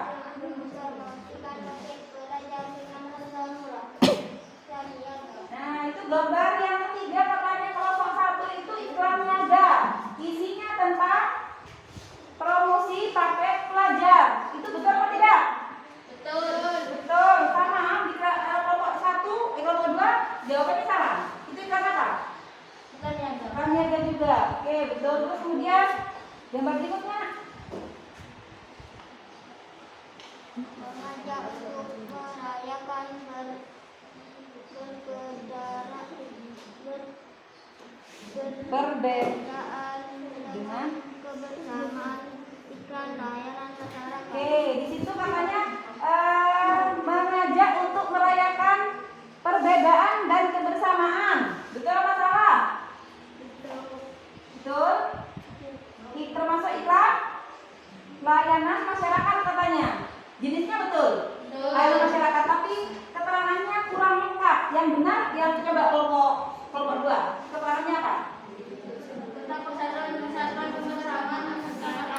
Nah, itu gambar yang ketiga katanya kelompok 1 itu iklan niaga. Isinya tentang promosi paket pelajar. Itu betul atau tidak? Betul. Betul, sama. Di kelompok 1, kelompok 2 jawabannya salah. Itu iklan apa? Iklan niaga juga. Oke, betul. Terus kemudian gambar berikutnya. Mengajak untuk merayakan Perbedaan dengan kebersamaan iklan layanan masyarakat. Oke, di situ katanya mengajak untuk merayakan perbedaan dan kebersamaan. Betul apa salah? Betul. Termasuk iklan layanan masyarakat katanya. Jenisnya betul. Layanan masyarakat, tapi keterangannya kurang lengkap. Yang benar yang coba kelompok 2. Keterangannya apa? Tentang persatuan kebersamaan masyarakat.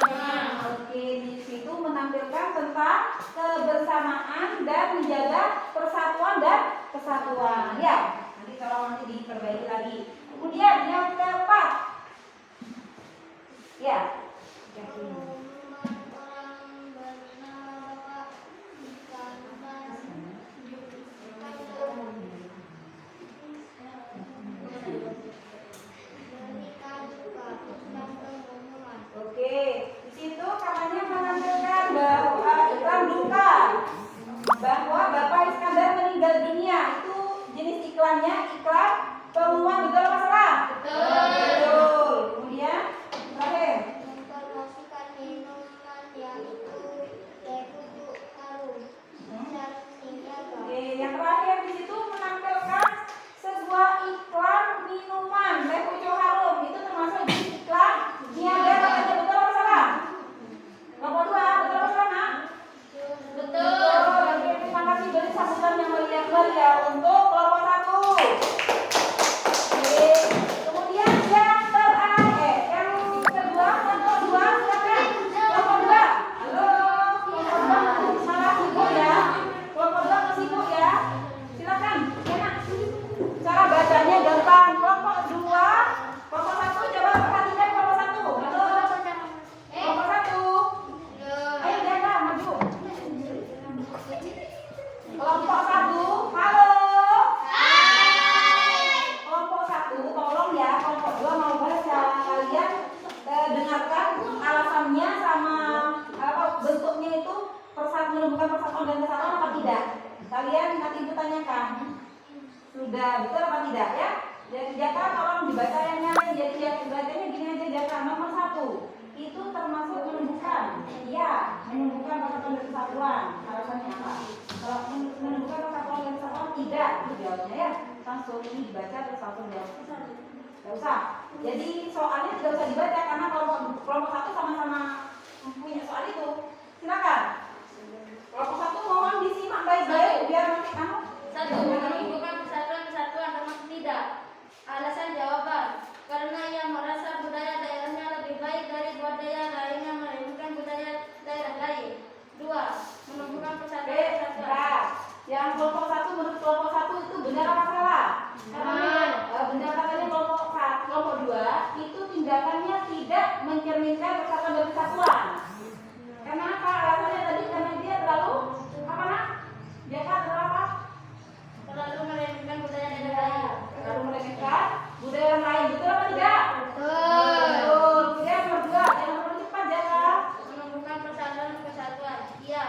Oke, di situ menampilkan tentang kebersamaan dan menjaga persatuan dan kesatuan. Ya, nanti kalau nanti diperbaiki lagi. Kemudian yang keempat. Ya. Pengumuman orang bernama iklan dan berita duka iklan pengumuman. Oke, di situ katanya menampilkan bahwa iklan duka bahwa Bapak Iskandar meninggal dunia. Itu jenis iklannya iklan pengumuman, betul apa salah? Betul. Kemudian terakhir. Mempromosikan minuman yaitu teh pucuk harum dan niaga. Oke, yang terakhir di situ menampilkan sebuah iklan minuman teh pucuk harum. Itu termasuk jenis iklan niaga katanya, betul apa salah? Nomor 2, betul apa salah, Nak? Betul. Oke, terima kasih beri sambutan yang meriah untuk kelompok 1. Oke, kemudian yang terakhir, yang kedua, kelompok 2, silakan. Kelompok 2, halo. Kelompok 2 salah sibuk ya. Kelompok 2 sibuk ya. Silakan, enak. Cara bacanya gampang. Kelompok 2, kelompok 1 coba perhatikan kelompok 1. Halo. Kelompok 1. Ayo Diana maju. Kelompok 1, halo. Kelompok 1, tolong ya. Kelompok 2 mau baca. Kalian dengarkan alasannya sama bentuknya itu menunjukkan persatuan dan kesatuan apa tidak. Kalian nanti ibu tanyakan. Sudah betul apa tidak ya? Jadi Jaka tolong dibaca yang nyari. Jadi bacanya gini aja Jaka. Nomor 1 itu termasuk menunjukkan, ya, menunjukkan persatuan dan kesatuan. Alasannya apa? Kalau menunjukkan persatuan dan kesatuan tidak, itu jawabnya ya. Langsung ini dibaca terus langsung jawab. Gak usah. Jadi soalnya tidak usah dibaca karena kelompok satu sama-sama punya soal itu. Silakan. Kelompok satu mohon disimak baik-baik biar nanti kamu. Satu, menunjukkan kesatuan termasuk tidak. Alasan jawaban. Karena ia merasa budaya daerahnya lebih baik dari budaya lainnya melainkan budaya daerah lain. Dua, menunjukkan kesatuan. Yang kelompok satu menurut kelompok satu itu benar apa salah? Benar katanya kelompok dua itu tindakannya tidak mencerminkan persatuan dan kesatuan. Kenapa? Alasannya tadi karena dia terlalu apa nak? Dia kan terlalu apa? Terlalu meremehkan budaya daerah lain. Terlalu meremehkan budaya yang lain. Betul apa tidak? Betul. Kemudian nomor dua, yang nomor cepat jangan. Menunjukkan persatuan dan kesatuan. Iya.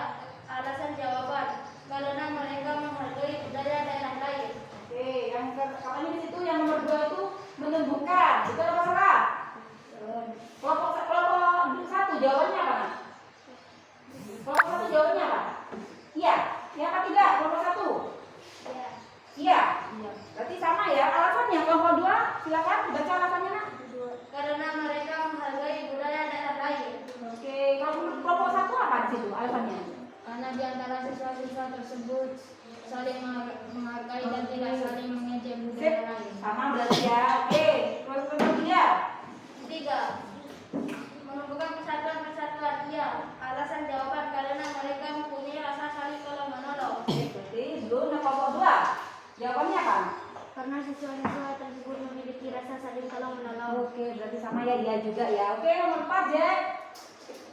Alasan jawaban. Karena mereka menghargai budaya daerah lain. Oke, yang katanya di situ yang nomor dua itu menumbuhkan. Betul apa salah? Kelompok satu jawabannya apa? Kelompok satu jawabannya apa? Iya. Ya apa tidak? Kelompok satu. Iya. Berarti sama ya. Alasannya kelompok dua, silakan baca alasannya nak. Karena mereka menghargai budaya daerah lain. Oke, kalau menurut kelompok satu apa di situ alasannya? Karena di antara siswa-siswa tersebut saling menghargai dan tidak saling mengejek budaya lain. Sama berarti ya. Oke, kelompok tiga. Tiga, menumbuhkan persatuan. Iya. Alasan jawaban karena mereka mempunyai rasa saling tolong menolong. Berarti belum kelompok dua. Jawabannya apa? Karena siswa-siswa tersebut memiliki rasa saling tolong menolong. Oke, berarti sama ya dia juga ya. Oke, nomor 4 Jack.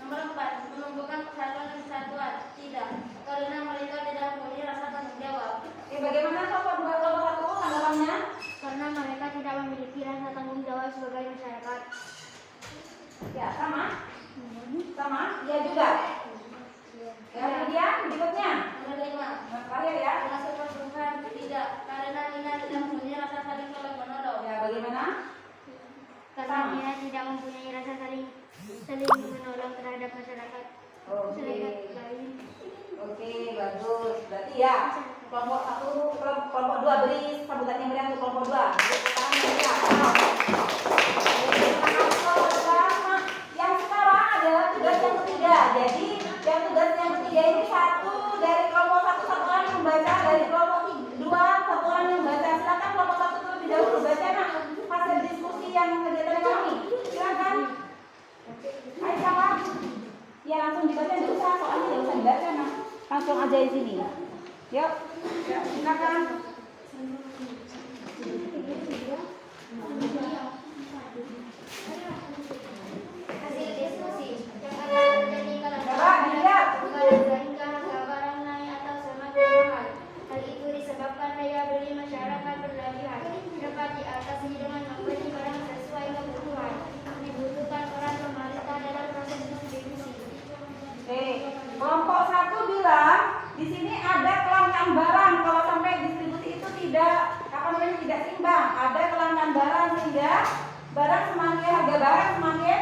Nomor 4, menumbuhkan persatuan dan kesatuan. Tidak, karena mereka tidak mempunyai rasa tanggung jawab. Oke, bagaimana kelompok dua, kelompok satu tanggapannya? Karena mereka tidak memiliki rasa tanggung jawab sebagai masyarakat. Ya, sama. Sama, iya juga. Ya, kemudian berikutnya. Nomor 5, Nomor terakhir ya. termasuk pertumbuhan. Tidak, karena Nina tidak mempunyai rasa saling tolong menolong. Ya, bagaimana? Karena dia tidak mempunyai rasa saling menolong terhadap masyarakat. Oke. Masyarakat lain. Oke, bagus. Berarti ya, kelompok satu, kelompok dua beri sambutan yang meriah untuk kelompok dua. Yang sekarang adalah tugas yang ketiga. Jadi, yang tugas yang ketiga ini satu dari kelompok satu orang yang membaca, dari kelompok dua satu orang yang membaca. Silakan kelompok satu terlebih dahulu baca nak hasil diskusi yang kegiatan kami. Silakan. Ayo siapa? Ya langsung dibaca, tidak usah, soalnya tidak usah dibaca nah. Langsung aja di sini. Yuk, silakan. Hasil diskusi yang akan terjadi kalau Coba dilihat. sehingga harga barang naik atau semakin mahal. Hal itu disebabkan daya beli masyarakat berlebihan. Dapat diatasi dengan membeli barang sesuai kebutuhan. Dibutuhkan peran pemerintah dalam proses distribusi. Oke, kelompok satu bilang di sini ada kelangkaan barang. Kalau sampai distribusi itu tidak seimbang, ada kelangkaan barang sehingga harga barang semakin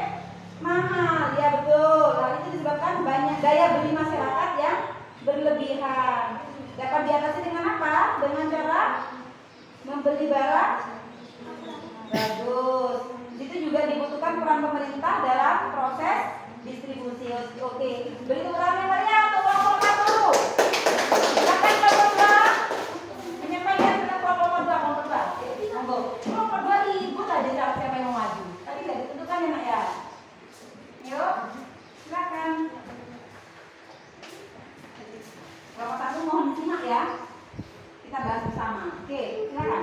mahal. Ya betul. Hal itu disebabkan banyak daya beli masyarakat yang berlebihan. Dapat diatasi dengan apa? Dengan cara membeli barang. Bagus. Itu juga dibutuhkan peran pemerintah dalam proses distribusi. Oke, beri tepuk tangan yang meriah untuk kelompok satu. Silakan kelompok dua menyampaikan tentang kelompok dua. Monggo. Kelompok dua ribut aja siapa yang mau maju. Tadi nggak ditentukan ya nak ya. Yuk, silakan. Kelompok satu mohon disimak ya. Kita bahas bersama. Oke, silakan.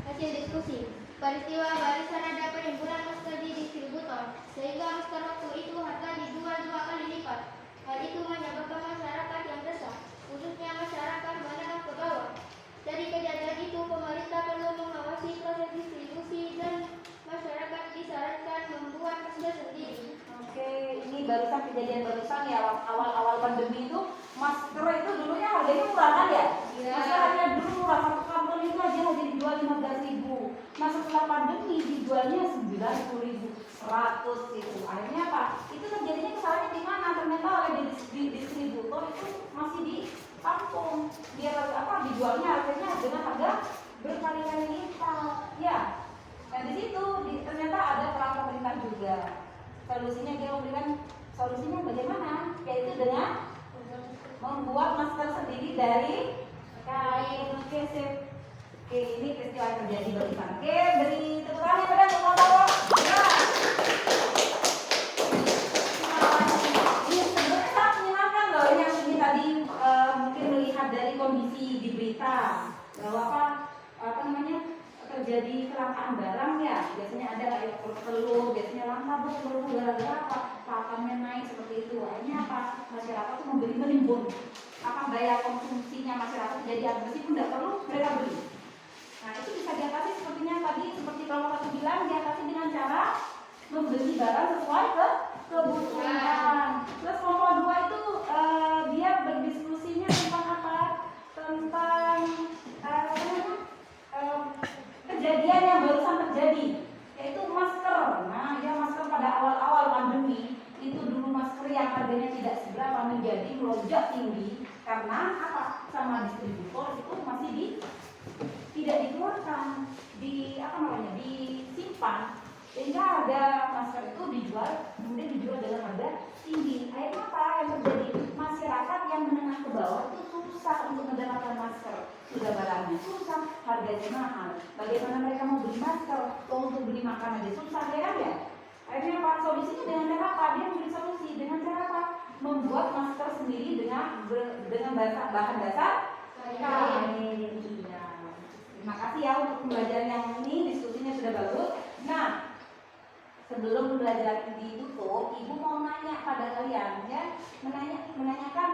Hasil diskusi. Peristiwa barisan ada penimbunan masker di distributor, sehingga masker waktu itu harga dijual 2 kali lipat. Hal itu menyebabkan masyarakat yang resah, khususnya masyarakat menengah ke bawah. Dari kejadian itu, pemerintah perlu mengawasi proses distribusi dan masyarakat disarankan membuat masker sendiri. Oke, ini barusan kejadian barusan ya, awal-awal pandemi itu masker itu dulunya harganya murah kan ya? Iya. Masalahnya dulu murah, satu karton itu aja dijual 15.000. Nah setelah pandemi dijualnya 90.000, 100 itu. Akhirnya apa? Itu terjadinya kesalahan di mana? Ternyata oleh distributor itu masih di kampung. Dia apa? Dijualnya harganya dengan harga berkali-kali lipat. Ya. Nah di situ ternyata ada peran pemerintah juga. Solusinya dia memberikan solusinya bagaimana? Yaitu dengan membuat masker sendiri dari kain. Oke, sip. Oke, ini peristiwa yang terjadi barusan. Oke, beri tepuk tangan yang pada teman-teman. Ya. Ini sebenarnya sangat menyenangkan loh yang ini tadi mungkin melihat dari kondisi di berita bahwa apa namanya terjadi kelangkaan barang ya, biasanya ada kayak telur, biasanya langka telur gara-gara apa? Pakannya naik seperti itu. Akhirnya apa? Masyarakat tuh menimbun apa daya konsumsinya masyarakat jadi agresif pun tidak perlu mereka beli. Nah itu bisa diatasi sepertinya tadi seperti kelompok 1 bilang diatasi dengan cara membeli barang sesuai kebutuhan. Terus kelompok 2 itu dia berdiskusinya tentang apa? Tentang kejadian yang barusan terjadi, yaitu masker. Nah, ya masker pada awal-awal pandemi itu dulu masker yang harganya tidak seberapa menjadi melonjak tinggi karena apa? Sama distributor itu masih tidak dikeluarkan, disimpan sehingga harga masker itu kemudian dijual dengan harga tinggi. Akhirnya apa yang terjadi? Masyarakat yang menengah ke bawah itu susah untuk mendapatkan masker. Sudah barangnya susah, harganya mahal. Bagaimana mereka mau beli masker? Untuk beli makan aja susah ya kan ya? Akhirnya apa? Solusinya dengan cara apa? Dia memberi solusi dengan cara apa? Membuat masker sendiri dengan bahan dasar kain. Terima kasih ya untuk pembelajaran yang ini, diskusinya sudah bagus. Nah, sebelum pembelajaran ditutup, Ibu mau nanya pada kalian ya, menanyakan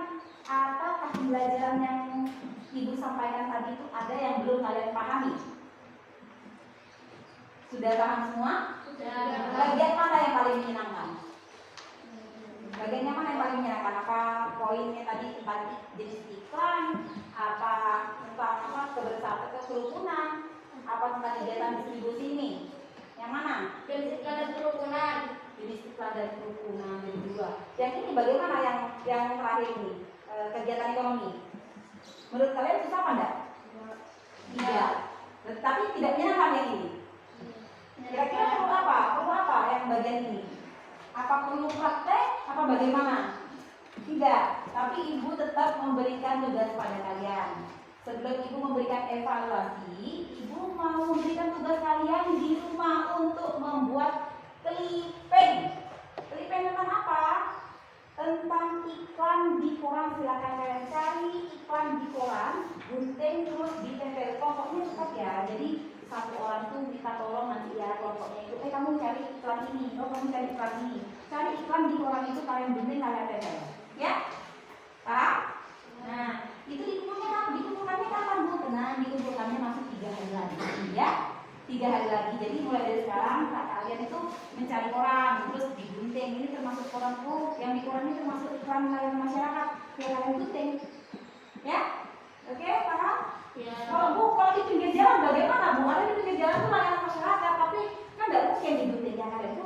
apakah pembelajaran yang Ibu sampaikan tadi itu ada yang belum kalian pahami? Sudah paham semua? Sudah. Bagian mana yang paling menyenangkan? Bagian yang mana yang paling menyenangkan? Apa poinnya tadi tentang jenis iklan? Apa tentang kerukunan? Apa tentang kegiatan distribusi ini? Yang mana? Jenis iklan dan kerukunan. Jenis iklan dan kerukunan yang kedua. Yang ini bagaimana yang terakhir ini? Kegiatan ekonomi. Menurut kalian susah apa enggak? Tidak. Tetapi tidak menyenangkan yang ini. Kira-kira perlu apa? Perlu apa yang bagian ini? Apa perlu praktek? Apa bagaimana? Tidak. Tapi Ibu tetap memberikan tugas pada kalian. Sebelum Ibu memberikan evaluasi, Ibu mau memberikan tugas kalian di rumah untuk membuat clipping. Clipping tentang apa? Tentang iklan di koran. Silakan kalian cari iklan di koran, gunting terus ditempel. Pokoknya cepat ya. Jadi satu orang itu minta tolong nanti ya kelompoknya itu, kamu cari iklan ini, kamu cari iklan ini. Cari iklan di koran itu kalian gunting, kalian tempel. Ya? Pak? Nah, itu dikumpulkannya kapan Bu? Tenang, dikumpulkannya masih 3 hari lagi. Ya? 3 hari lagi. Jadi mulai dari sekarang kalian itu mencari koran, terus digunting. Ini termasuk koran Bu. Yang di koran ini termasuk iklan layanan masyarakat. Ya kalian gunting. Ya? Oke, paham? Ya. Kalau di pinggir jalan bagaimana Bu? Ada di pinggir jalan itu layanan masyarakat, tapi kan tidak mungkin digunting. Yang kalian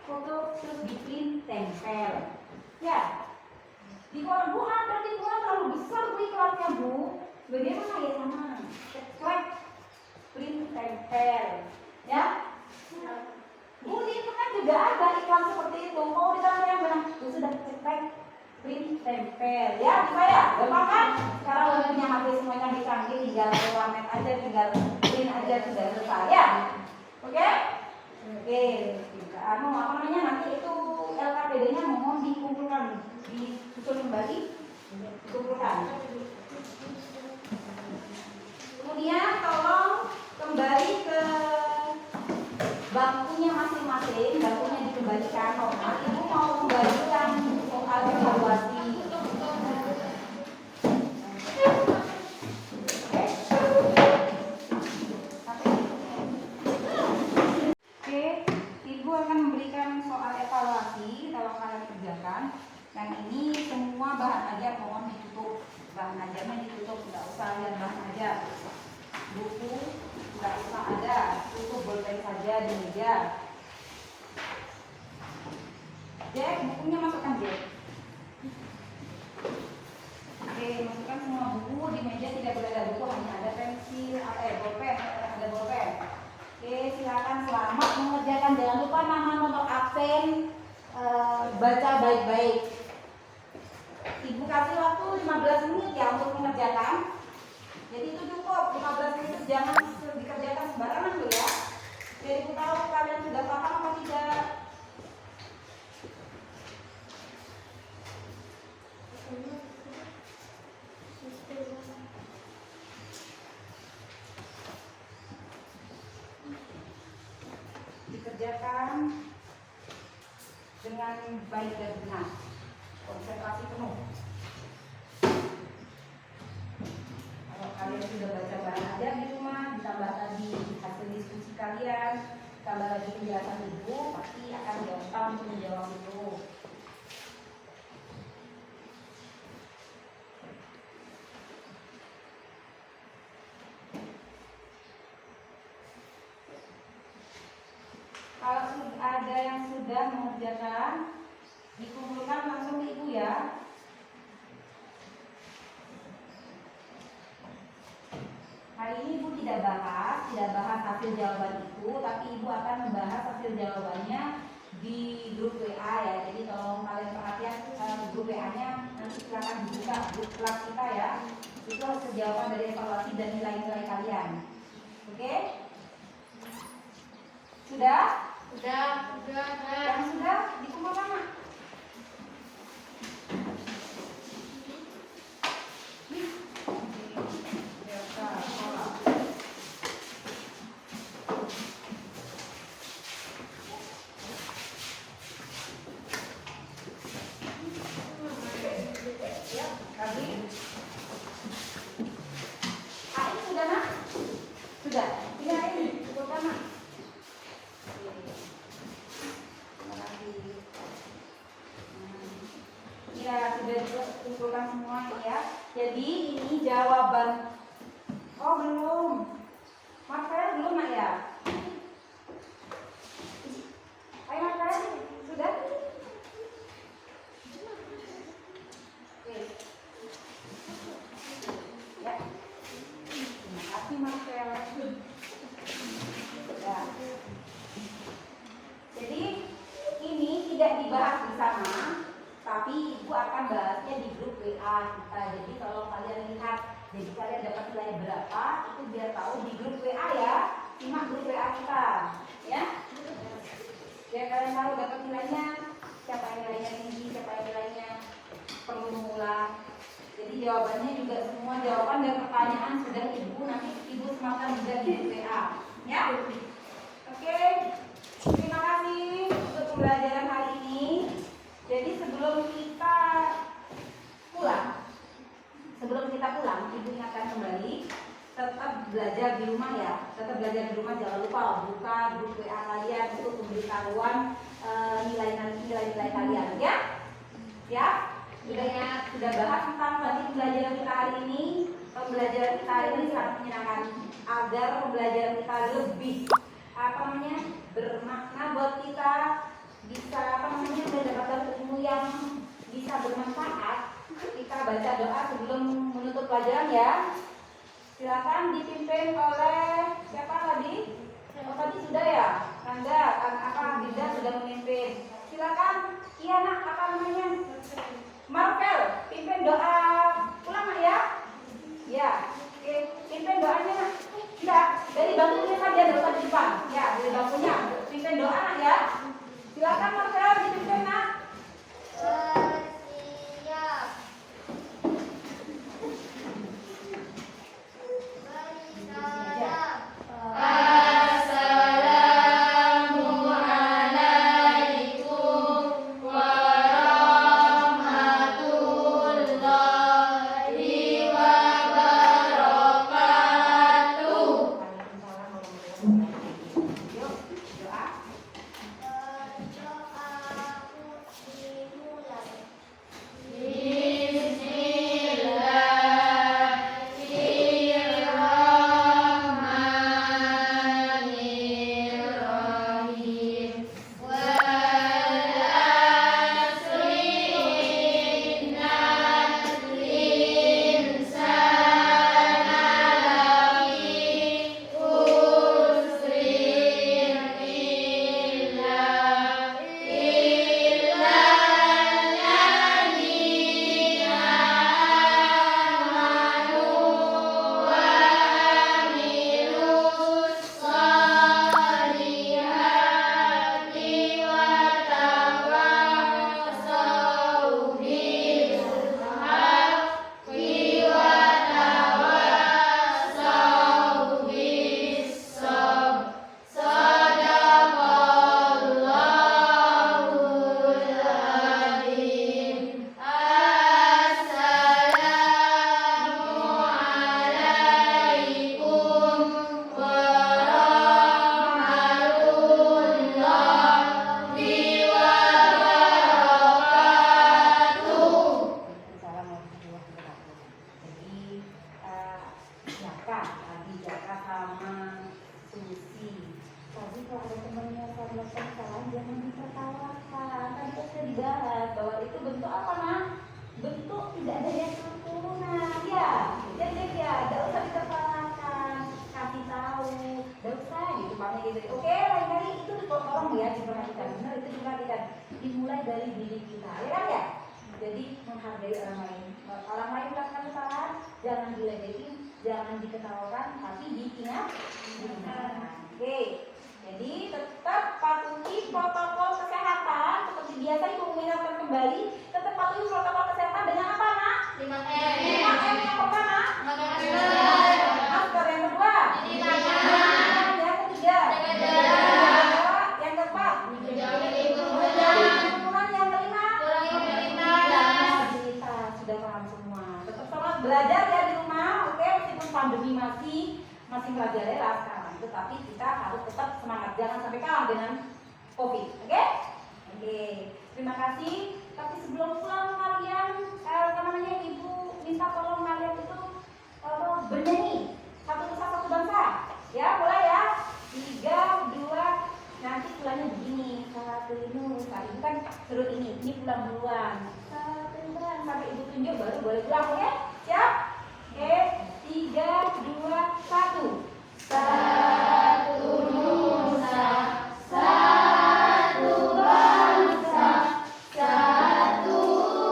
foto, terus bikin tempel. Ya? Di koran Bu ada, di koran terlalu besar Bu iklannya Bu. Bagaimana ya sama? Ceklek, print, tempel. Ya? Bu di internet juga ada iklan seperti itu. Mau ditambah yang benar? Bu sudah ceklek, print, tempel. Ya, bisa ya? Gampang kan? Sekarang udah punya HP semua canggih-canggih, tinggal warnet aja, tinggal print aja sudah selesai ya. Oke? Oke. Nanti itu LKPD-nya mohon dikumpulkan, disusun kembali, dikumpulkan. Kemudian tolong kembali ke bangkunya masing-masing, bangkunya dikembalikan. Ibu mau membagikan soal evaluasi. Ibu akan memberikan soal evaluasi kalau kalian kerjakan. Yang ini semua bahan ajar mohon ditutup. Bahan ajarnya ditutup, tidak usah lihat bahan ajar. Buku tidak usah ada, tutup bolpen saja di meja. Jack, bukunya masukkan Jack. Oke, masukkan semua buku di meja, tidak boleh ada buku, hanya ada pensil, bolpen, ada bolpen. Oke, silakan selamat mengerjakan. Jangan lupa nama nomor absen, baca baik-baik. Ibu kasih waktu 15 menit ya untuk mengerjakan. Jadi itu cukup 15 menit, jangan dikerjakan sembarangan loh ya. Jadi ibu tahu kalian sudah paham apa tidak. Dikerjakan dengan baik dan benar, konsentrasi penuh. Kalau kalian sudah baca barang aja di rumah, ditambah tadi hasil diskusi kalian, tambah lagi penjelasan ibu, pasti akan gampang untuk menjawab itu. Kalau ada yang sudah mengerjakan, dikumpulkan langsung ke ibu ya. Hari ini ibu tidak bahas hasil jawaban itu, tapi ibu akan membahas hasil jawabannya di grup WA ya. Jadi tolong kalian perhatian grup WA-nya, nanti silakan dibuka grup kelas kita ya. Itu hasil jawaban dari evaluasi dan nilai-nilai kalian. Oke? Sudah? Sudah. Yang sudah dikumpulkan Mak? Kumpulkan semua ya. Jadi ini jawaban. Oh belum. Marvel belum Mak ya? Ayo Marvel, sudah? Oke. Ya. Terima kasih Marvel. Ya. Jadi ini tidak dibahas di sana, tapi ibu akan bahasnya di grup WA kita. Jadi kalau kalian lihat, jadi kalian dapat nilai berapa, itu biar tahu di grup WA ya. Simak grup WA kita, ya. Biar kalian tahu dapat nilainya, siapa yang nilainya tinggi, siapa yang nilainya perlu mengulang. Jadi jawabannya juga semua jawaban dan pertanyaan sudah ibu nanti ibu sematkan juga di grup WA, ya. Oke. Terima kasih untuk pembelajaran hari ini. Jadi sebelum kita pulang, ibu ingatkan kembali, tetap belajar di rumah ya. Tetap belajar di rumah, jangan lupa buka grup WA kalian untuk memberitahuan nilai-nilai kalian ya. Ya, sudah bahas tentang tadi pembelajaran kita hari ini. Pembelajaran kita hari ini sangat menyenangkan agar pembelajaran kita lebih bermakna buat kita, bisa mendapatkan ilmu yang bisa bermanfaat. Kita baca doa sebelum menutup pelajaran ya. Silakan dipimpin oleh siapa tadi? Tadi sudah ya, Anda Dinda sudah memimpin. Silakan, iya Nak, apa namanya? Marvel, pimpin doa pulang Nak ya. Ya, oke, pimpin doanya Nak. Tidak, dari bangkunya saja, dari di depan. Ya, dari bangkunya, pimpin doa Nak ya. Silakan Marvel, dipimpin Nak. Bersiap. Assalamualaikum warahmatullahi wabarakatuh. Yuk, doa. perhatikan benar itu diperhatikan. Dimulai dari diri kita, ya kan ya? Jadi menghargai orang lain. Orang lain melakukan kesalahan, jangan diledekin, jangan diketawakan, tapi diingat. Oke. Jadi tetap patuhi protokol kesehatan seperti biasa. Ibu mengingatkan kembali, tetap patuhi protokol kesehatan dengan apa, Nak? 5M. 5M yang pertama. Masker. Masker yang kedua. Cuci tangan. Yang ketiga. Jaga jarak. Yang keempat. Menjauhi Menjauhi kerumunan. kerumunan. Yang kelima. Kurangi mobilitas. Mobilitas. Sudah paham semua. Tetap semangat belajar ya di rumah, oke? Meskipun pandemi masih merajalela sekarang, tetapi kita harus tetap semangat. Jangan sampai kalah dengan COVID, oke? Oke. Terima kasih. Tapi sebelum pulang kalian, Ibu minta tolong kalian itu bernyanyi satu nusa satu bangsa. Ya, mulai ya. 3, 2, nanti pulangnya begini. Satu nusa, ibu kan suruh ini pulang duluan. Satu bulan sampai ibu tunjuk baru boleh pulang, oke? Siap? Oke. 3, 2, 1. Satu nusa, satu bangsa, satu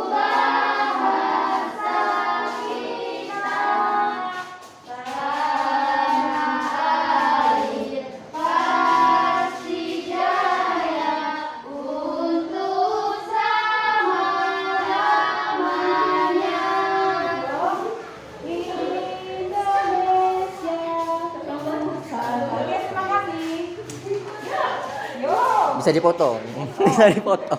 bahasa kita, tanah air pasti jaya untuk selama-lamanya. Indonesia. Oke, terima kasih. Yo. Bisa dipoto. Bisa dipoto.